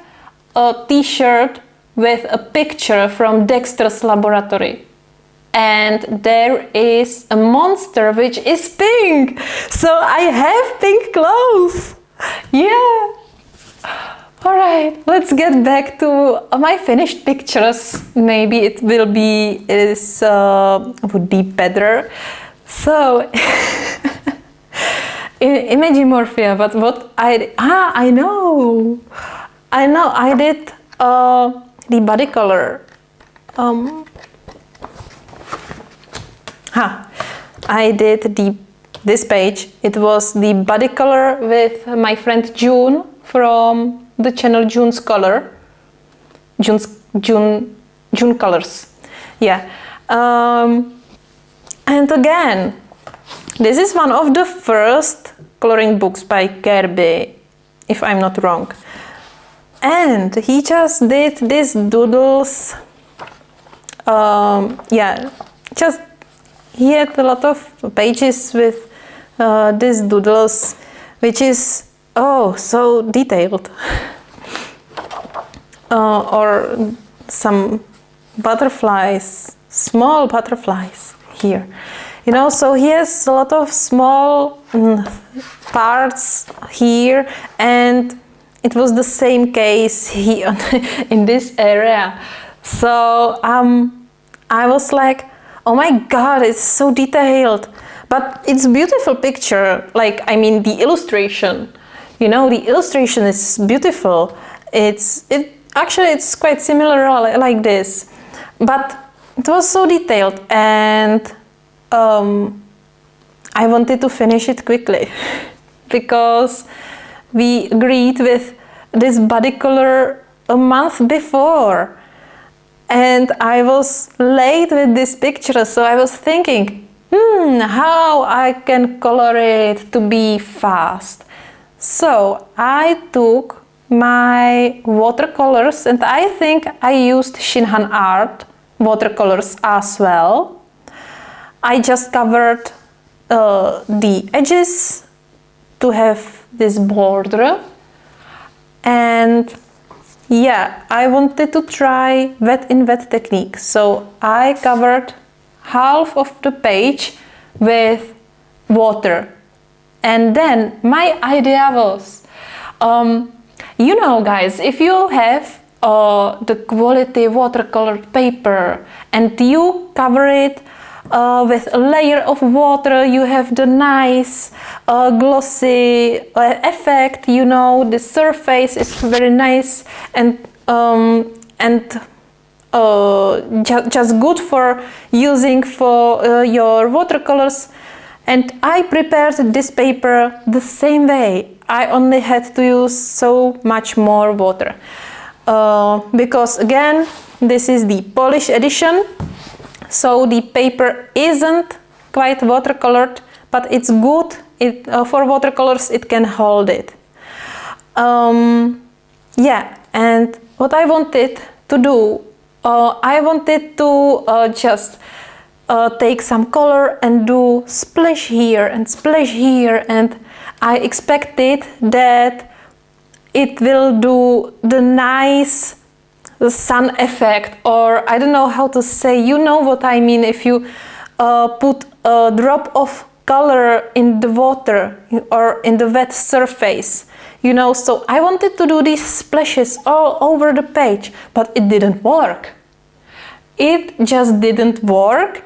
S2: a t-shirt with a picture from Dexter's laboratory. And there is a monster which is pink. So I have pink clothes. Yeah. All right, let's get back to my finished pictures. Maybe it would be better. So Animorphia, but what I know I did the body color. I did this page. It was the body color with my friend June from the channel June's Color. June Colors. Yeah. And again, this is one of the first coloring books by Kirby, if I'm not wrong. And he just did these doodles. Yeah, just he had a lot of pages with these doodles, which is so detailed. or some butterflies, small butterflies here. You know, so he has a lot of small parts here, and it was the same case here in this area. So I was like, oh my god, it's so detailed. But it's a beautiful picture. Like, I mean, the illustration, you know, the illustration is beautiful. Actually, it's quite similar like this, but it was so detailed, and I wanted to finish it quickly because we agreed with this body color a month before, and I was late with this picture, so I was thinking, how I can color it to be fast. So I took my watercolors, and I think I used Shinhan Art watercolors as well. I just covered the edges to have this border, and yeah, I wanted to try wet in wet technique, so I covered half of the page with water. And then my idea was, you know guys, if you have the quality watercolor paper and you cover it with a layer of water, you have the nice glossy effect, you know, the surface is very nice and just good for using for your watercolors. And I prepared this paper the same way. I only had to use so much more water because again, this is the Polish edition, so the paper isn't quite watercolored, but it's good. For watercolors it can hold it. Yeah, and what I wanted to do, I wanted to just take some color and do splash here and splash here, and I expected that it will do the nice sun effect, or I don't know how to say, you know what I mean, if you put a drop of color in the water or in the wet surface, you know. So I wanted to do these splashes all over the page, but it didn't work. It just didn't work,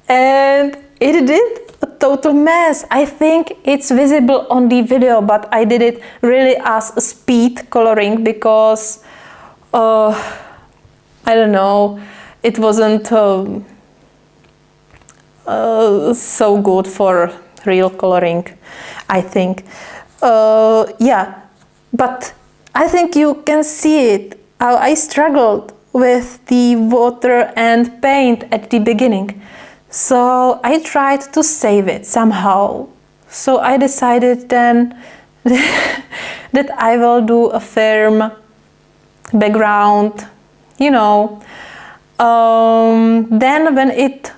S2: and it did a total mess. I think it's visible on the video, but I did it really as a speed coloring because I don't know, it wasn't so good for real coloring, I think. Yeah, but I think you can see it, how I struggled with the water and paint at the beginning. So I tried to save it somehow. So I decided then that I will do a firm background, you know. Then when it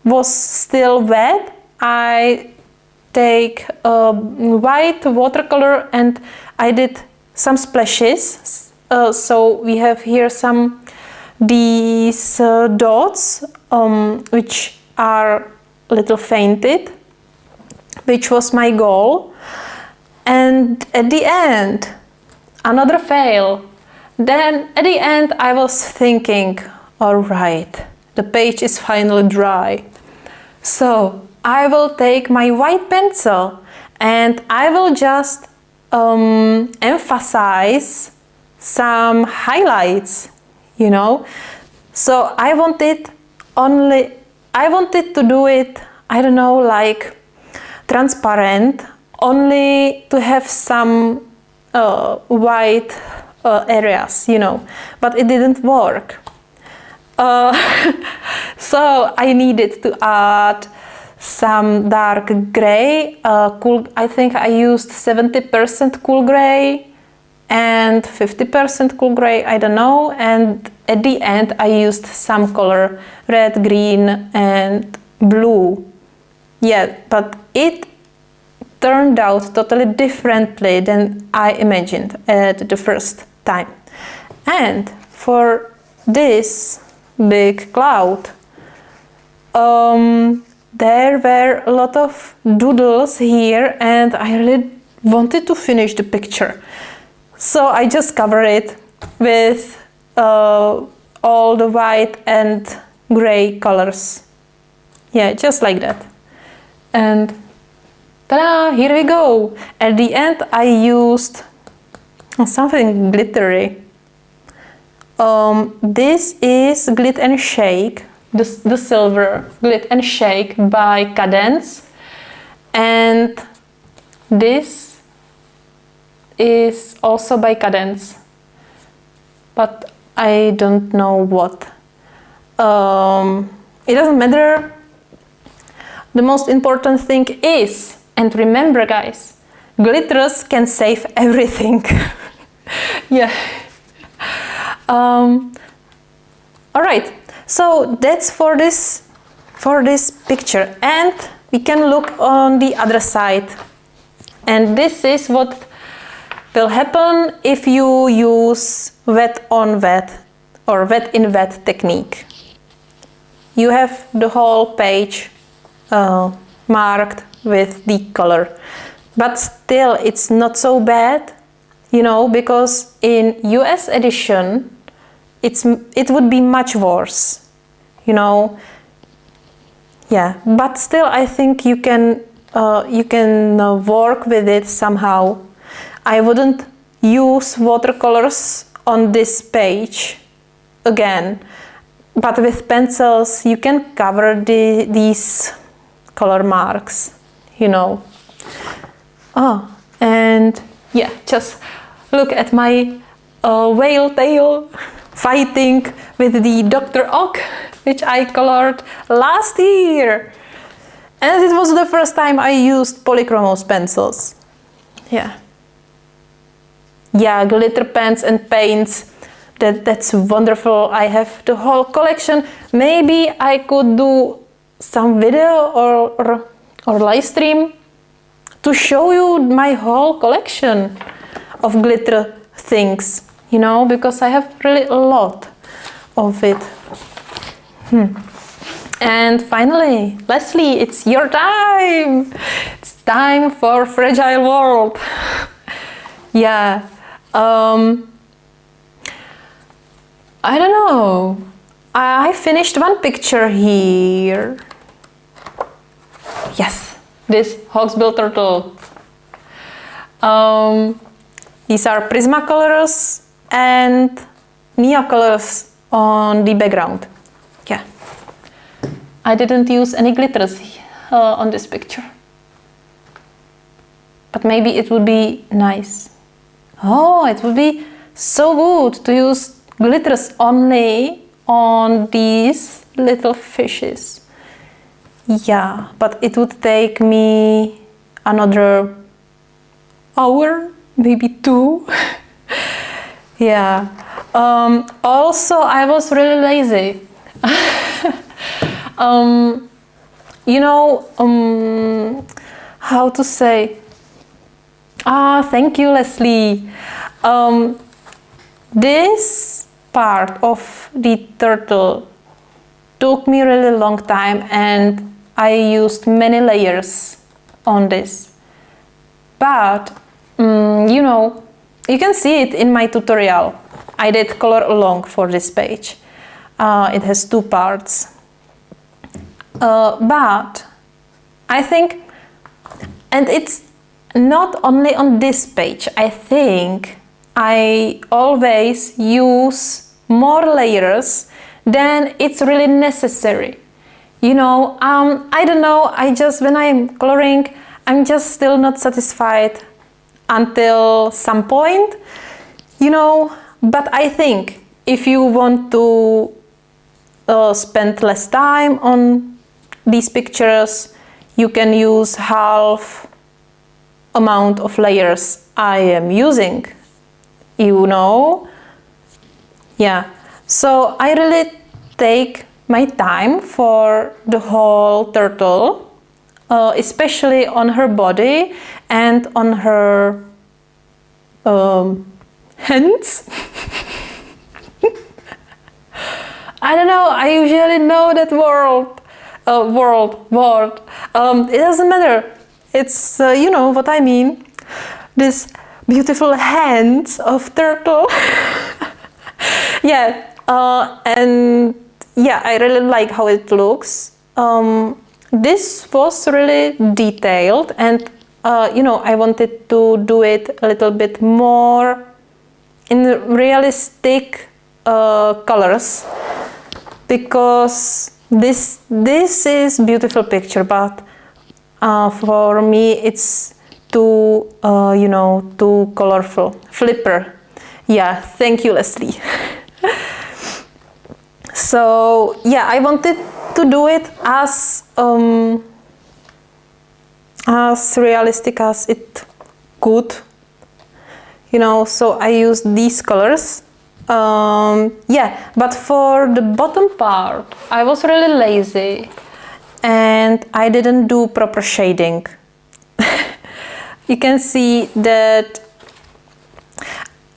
S2: was still wet, I take white watercolor and I did some splashes. So we have here these dots which are a little fainted, which was my goal. And at the end, another fail. Then at the end I was thinking, all right, the page is finally dry. So I will take my white pencil and I will just emphasize some highlights, you know. So I wanted to do it, I don't know, like transparent, only to have some white areas, you know, but it didn't work. So I needed to add some dark gray, I think I used 70% cool gray and 50% cool gray, I don't know, and at the end I used some color, red, green and blue. Yeah, but it turned out totally differently than I imagined at the first time. And for this big cloud. There were a lot of doodles here and I really wanted to finish the picture. So I just covered it with all the white and gray colors. Yeah, just like that. And ta-da, here we go. At the end I used something glittery. This is Glit and Shake, the silver Glit and Shake by Cadence, and this is also by Cadence, but I don't know what. It doesn't matter. The most important thing is, and remember guys, glitters can save everything. Yeah. All right, so that's for this picture, and we can look on the other side, and this is what will happen if you use wet on wet or wet in wet technique. You have the whole page marked with the color, but still it's not so bad, you know, because in US edition it would be much worse, you know. Yeah, but still I think you can work with it somehow. I wouldn't use watercolors on this page again, but with pencils you can cover these color marks, you know. Oh, and yeah, just look at my whale tail fighting with the Dr. Ock, which I colored last year. And it was the first time I used polychromos pencils. Yeah. Yeah, glitter pens and paints. That's wonderful. I have the whole collection. Maybe I could do some video or live stream to show you my whole collection of glitter things, you know, because I have really a lot of it. And finally, Leslie, it's your time. It's time for Fragile World. Yeah. I don't know. I finished one picture here. Yes, this hawksbill turtle. These are Prismacolors and Neocolors on the background. Yeah. I didn't use any glitters on this picture. But maybe it would be nice. Oh, it would be so good to use glitters only on these little fishes. Yeah, but it would take me another hour, maybe 2. Yeah. Also, I was really lazy. You know, how to say? Thank you, Leslie. This part of the turtle took me really long time and I used many layers on this. But, you know, you can see it in my tutorial. I did color along for this page. It has 2 parts. But I think, and it's not only on this page, I think I always use more layers than it's really necessary. You know, I don't know, when I'm coloring, I'm just still not satisfied until some point, you know, but I think if you want to spend less time on these pictures, you can use half amount of layers I am using, you know. Yeah, so I really take my time for the whole turtle, especially on her body and on her hands. I don't know, I usually know that word. It doesn't matter. It's, you know what I mean. This beautiful hands of turtle. Yeah, and yeah, I really like how it looks. This was really detailed, and you know, I wanted to do it a little bit more in realistic colors, because this is beautiful picture, but for me it's too you know, too colorful. Flipper. Yeah, thank you, Leslie. So yeah, I wanted to do it as realistic as it could, you know, so I used these colors. Yeah, but for the bottom part I was really lazy and I didn't do proper shading. You can see that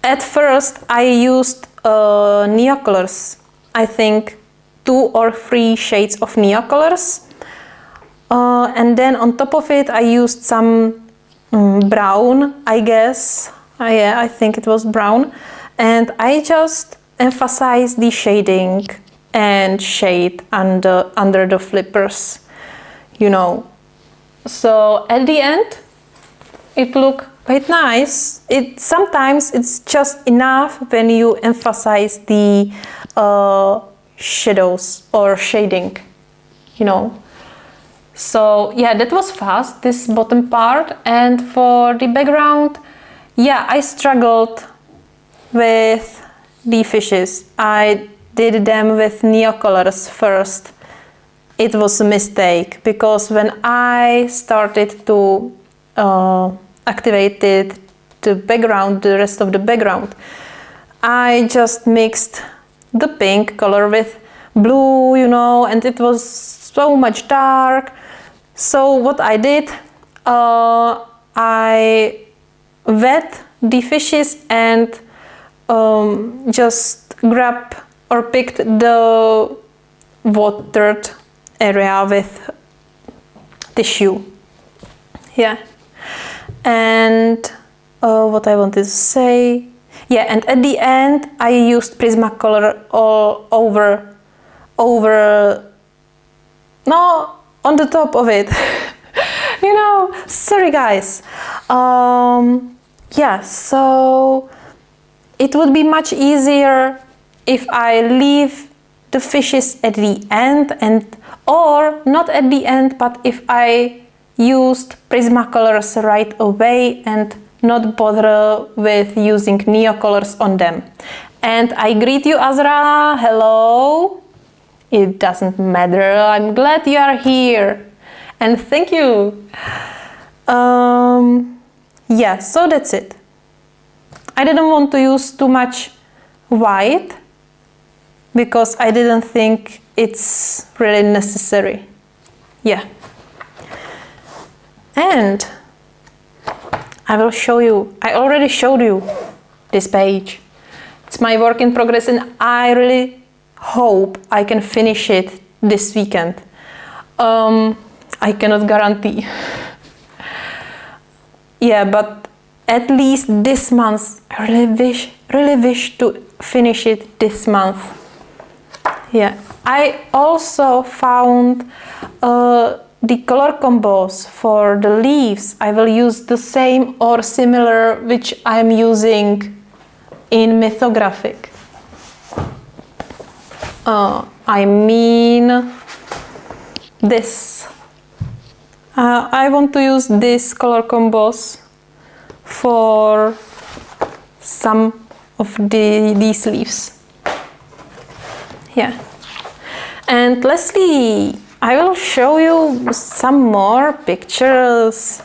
S2: at first I used neocolors. I think 2 or 3 shades of neocolors, and then on top of it I used some brown, I guess. Yeah, I think it was brown, and I just emphasized the shading and shade under the flippers, you know. So at the end it looked quite nice. Sometimes it's just enough when you emphasize the shadows or shading, you know. So yeah, that was fast, this bottom part. And for the background, yeah, I struggled with the fishes. I did them with neocolors first. It was a mistake, because when I started to activate the background, the rest of the background, I just mixed the pink color with blue, you know, and it was so much dark. So what I did, I wet the fishes and just grabbed or picked the watered area with tissue. Yeah. And what I wanted to say, yeah, and at the end I used Prismacolor all over, no, on the top of it. You know, sorry guys. Yeah, so it would be much easier if I leave the fishes at the end, or not at the end, but if I used Prismacolors right away and not bother with using neocolors on them. And I greet you, Azra. Hello. It doesn't matter. I'm glad you are here. And thank you. Yeah, so that's it. I didn't want to use too much white because I didn't think it's really necessary. Yeah. And I will show you, I already showed you this page. It's my work in progress and I really hope I can finish it this weekend. I cannot guarantee. Yeah, but at least this month, I really wish to finish it this month. Yeah, I also found the color combos for the leaves. I will use the same or similar which I'm using in Mythographic. I mean this. I want to use these color combos for some of these leaves. Yeah. And Leslie, I will show you some more pictures.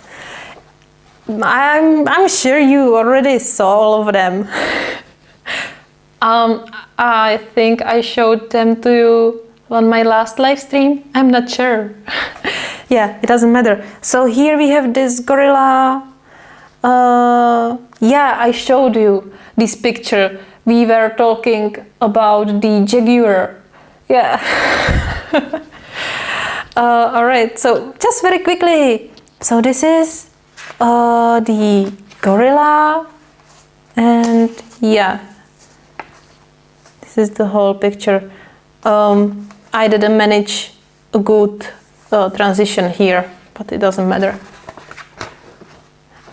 S2: I'm sure you already saw all of them. I think I showed them to you on my last live stream. I'm not sure. Yeah, it doesn't matter. So here we have this gorilla. Yeah, I showed you this picture. We were talking about the jaguar Yeah. All right, so just very quickly. So this is the gorilla, and yeah, this is the whole picture. I didn't manage a good transition here, but it doesn't matter.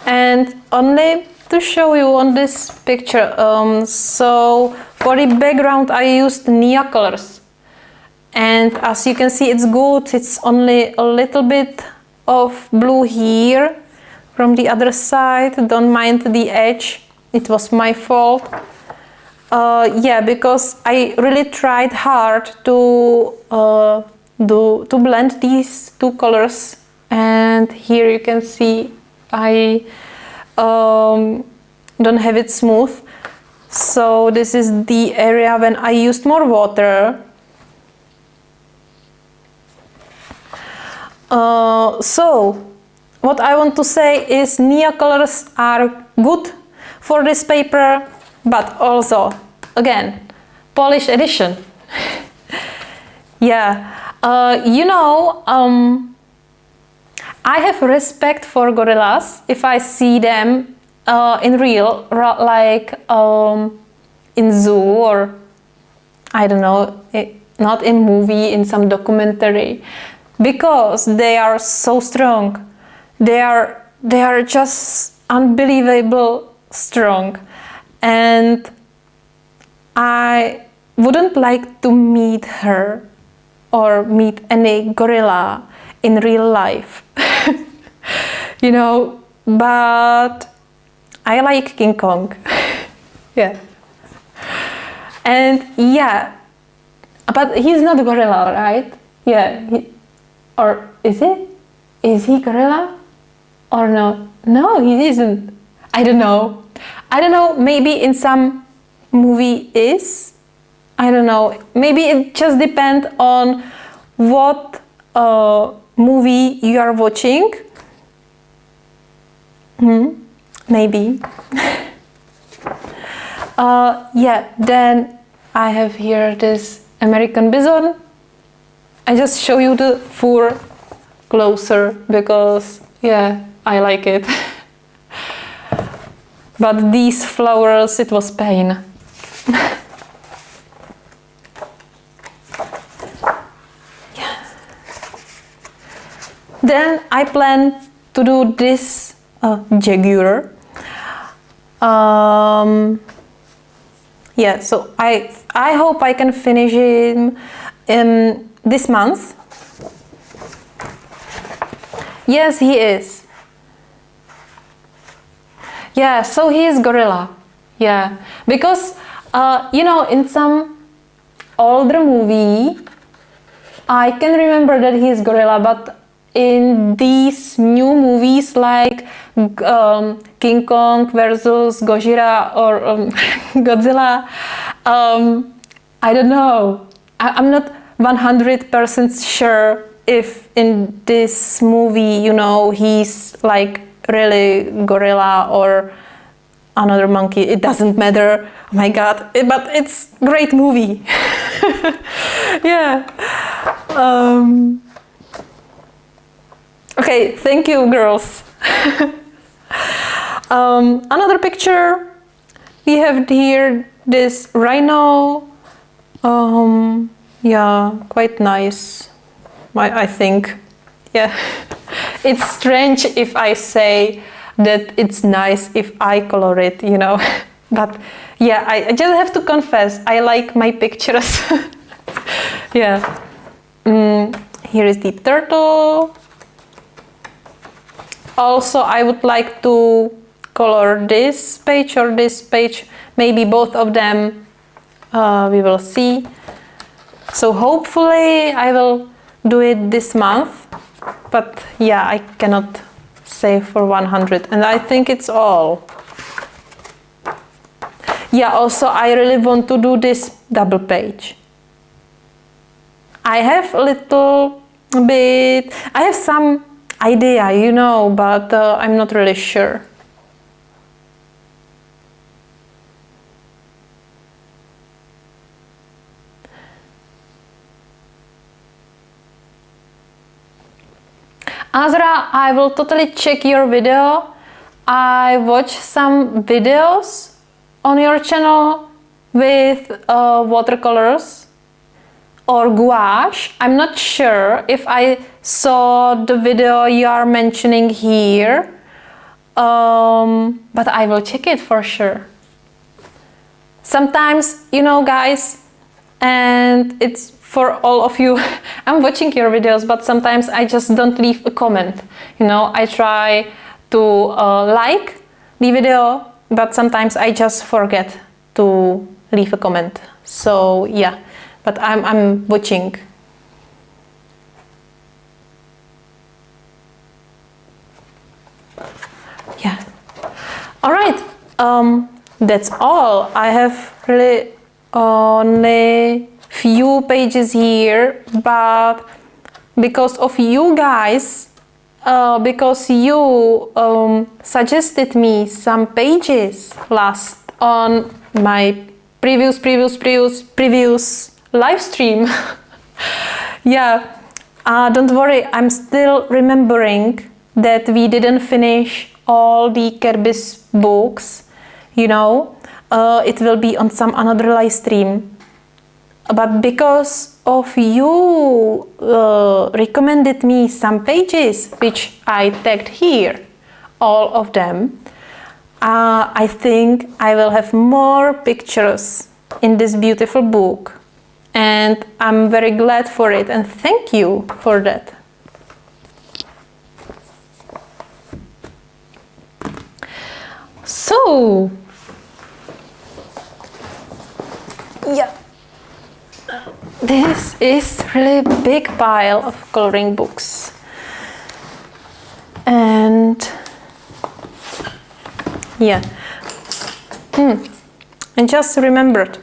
S2: And only to show you on this picture, so for the background I used Nia colors, and as you can see it's good. It's only a little bit of blue here from the other side. Don't mind the edge, it was my fault. Yeah, because I really tried hard to blend these two colors, and here you can see I don't have it smooth. So this is the area when I used more water. So what I want to say is Nia colors are good for this paper, but also, again, polish edition. Yeah, you know, I have respect for gorillas if I see them in real, like in zoo, or I don't know, not in movie, in some documentary, because they are so strong. They are just unbelievable strong, and I wouldn't like to meet her or meet any gorilla in real life. You know, but I like King Kong. Yeah. And yeah, but he's not a gorilla, right? Yeah, or is it? Is he gorilla or no? No, he isn't. I don't know. I don't know, maybe in some movie is. I don't know. Maybe it just depends on what movie you are watching. Maybe. Yeah, then I have here this American bison. I just show you the fur closer because, yeah, I like it. But these flowers, it was pain. Yeah. Then I plan to do this jaguar. Yeah, so I hope I can finish him this month. Yes, he is. Yeah, so he is gorilla. Yeah, because you know, in some older movie, I can remember that he is gorilla, but in these new movies like King Kong versus Gojira or Godzilla, I don't know. I'm not 100% sure if in this movie, you know, he's like really gorilla or another monkey. It doesn't matter. Oh my god, but it's great movie. Yeah. Okay, thank you, girls. Another picture. We have here this rhino. Yeah, quite nice. I think. Yeah. It's strange if I say that it's nice if I color it, you know. But yeah, I just have to confess, I like my pictures. Yeah. Here is the turtle. Also, I would like to color this page or this page, maybe both of them. We will see. So hopefully I will do it this month. But yeah, I cannot say for 100, and I think it's all. Yeah, also I really want to do this double page. I have a little bit, I have some idea, you know, but I'm not really sure. Azra, I will totally check your video. I watch some videos on your channel with watercolors or gouache. I'm not sure if I saw the video you are mentioning here, but I will check it for sure. Sometimes, you know, guys, and it's for all of you, I'm watching your videos, but sometimes I just don't leave a comment. You know, I try to like the video, but sometimes I just forget to leave a comment. So yeah, but I'm watching. Yeah. All right. That's all. I have really only few pages here, but because of you guys, because you suggested me some pages last on my previous live stream. Yeah, don't worry, I'm still remembering that we didn't finish all the Kerbis books, you know. It will be on some another live stream, but because of you recommended me some pages which I tagged here, all of them, I think I will have more pictures in this beautiful book, and I'm very glad for it, and thank you for that. So yeah, this is really big pile of coloring books, and yeah, I just remembered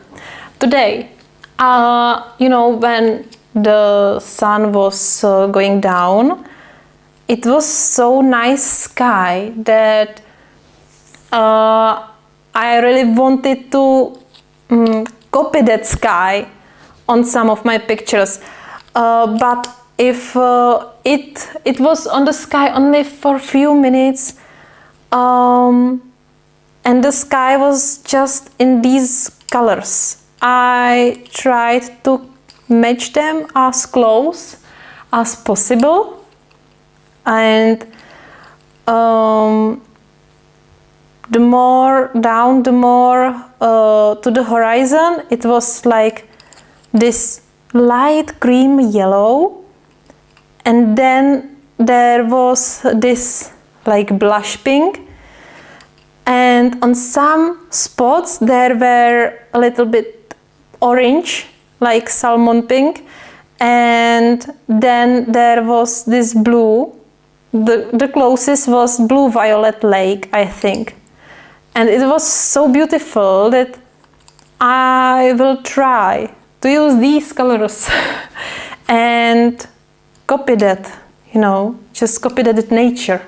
S2: today, you know, when the sun was going down, it was so nice sky that I really wanted to copy that sky on some of my pictures, but if it was on the sky only for a few minutes, and the sky was just in these colors, I tried to match them as close as possible, and the more down, the more to the horizon, it was like this light cream yellow, and then there was this like blush pink, and on some spots there were a little bit orange, like salmon pink, and then there was this blue. The closest was blue violet lake, I think. And it was so beautiful that I will try to use these colors and copy that, you know, just copy that with nature.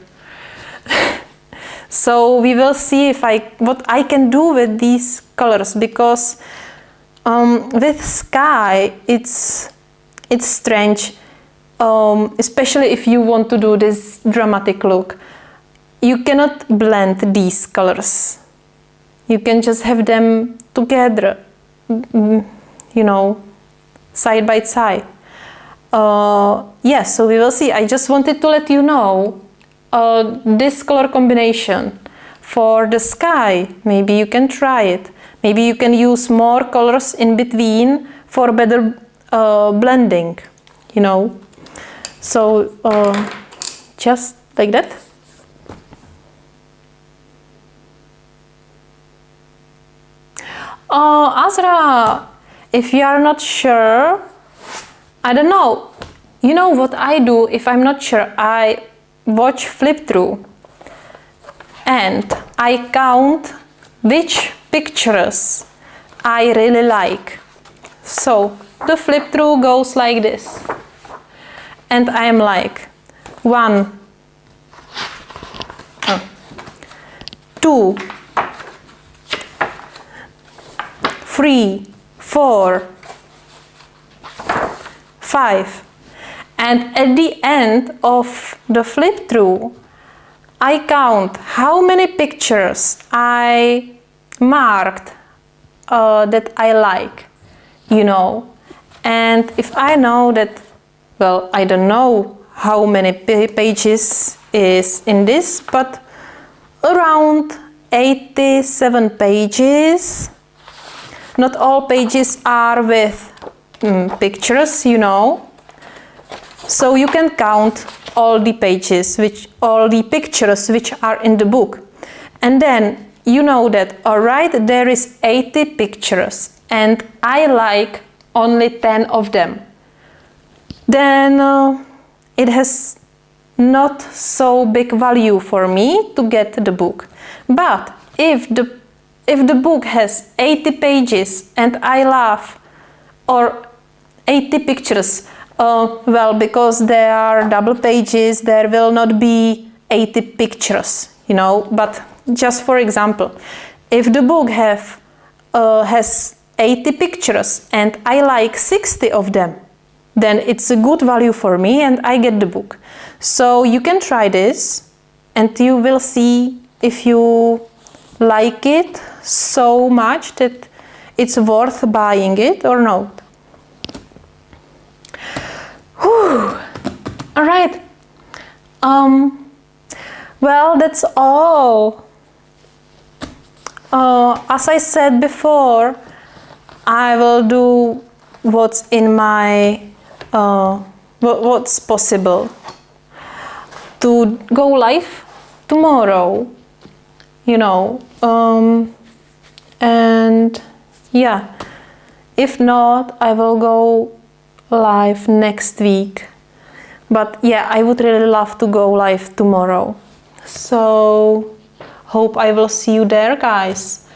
S2: So we will see what I can do with these colors, because with sky it's strange, especially if you want to do this dramatic look. You cannot blend these colors. You can just have them together, you know, side by side. Yes, so we will see. I just wanted to let you know this color combination for the sky. Maybe you can try it. Maybe you can use more colors in between for better blending, you know. So just like that. Azra, if you are not sure, I don't know. You know what I do if I'm not sure? I watch flip through and I count which pictures I really like. So the flip through goes like this, and I am like 1, 2, 3, 4, 5, And at the end of the flip through, I count how many pictures I marked that I like, you know. And if I know that, well, I don't know how many pages is in this, but around 87 pages. Not all pages are with pictures, you know. So you can count all the pages, all the pictures which are in the book. And then you know that, alright, there is 80 pictures and I like only 10 of them. Then it has not so big value for me to get the book. But if the book has 80 pages and I love, or 80 pictures, well, because there are double pages, there will not be 80 pictures, you know. But just for example, if the book has 80 pictures and I like 60 of them, then it's a good value for me and I get the book. So you can try this and you will see if you like it so much that it's worth buying it or not. Whew. All right. Well, that's all. As I said before, I will do what's in my what's possible to go live tomorrow, you know, and yeah, if not, I will go live next week. But yeah, I would really love to go live tomorrow. So hope I will see you there, guys.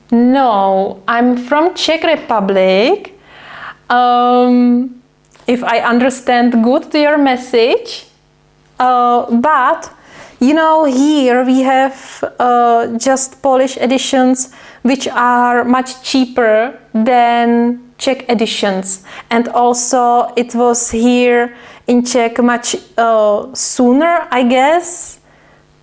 S2: No, I'm from Czech Republic. If I understand good to your message, but you know, here we have just Polish editions which are much cheaper than Czech editions, and also it was here in Czech much sooner, I guess,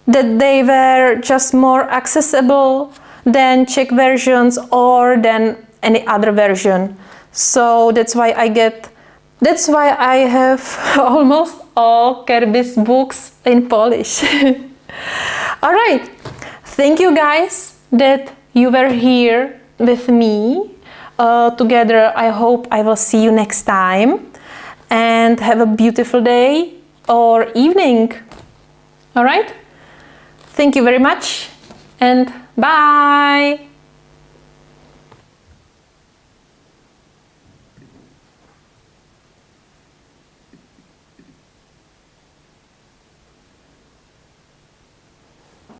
S2: that they were just more accessible than Czech versions or than any other version. So that's why I have almost all Kirby's books in Polish. All right, thank you guys that you were here with me together. I hope I will see you next time, and have a beautiful day or evening. All right, thank you very much and bye.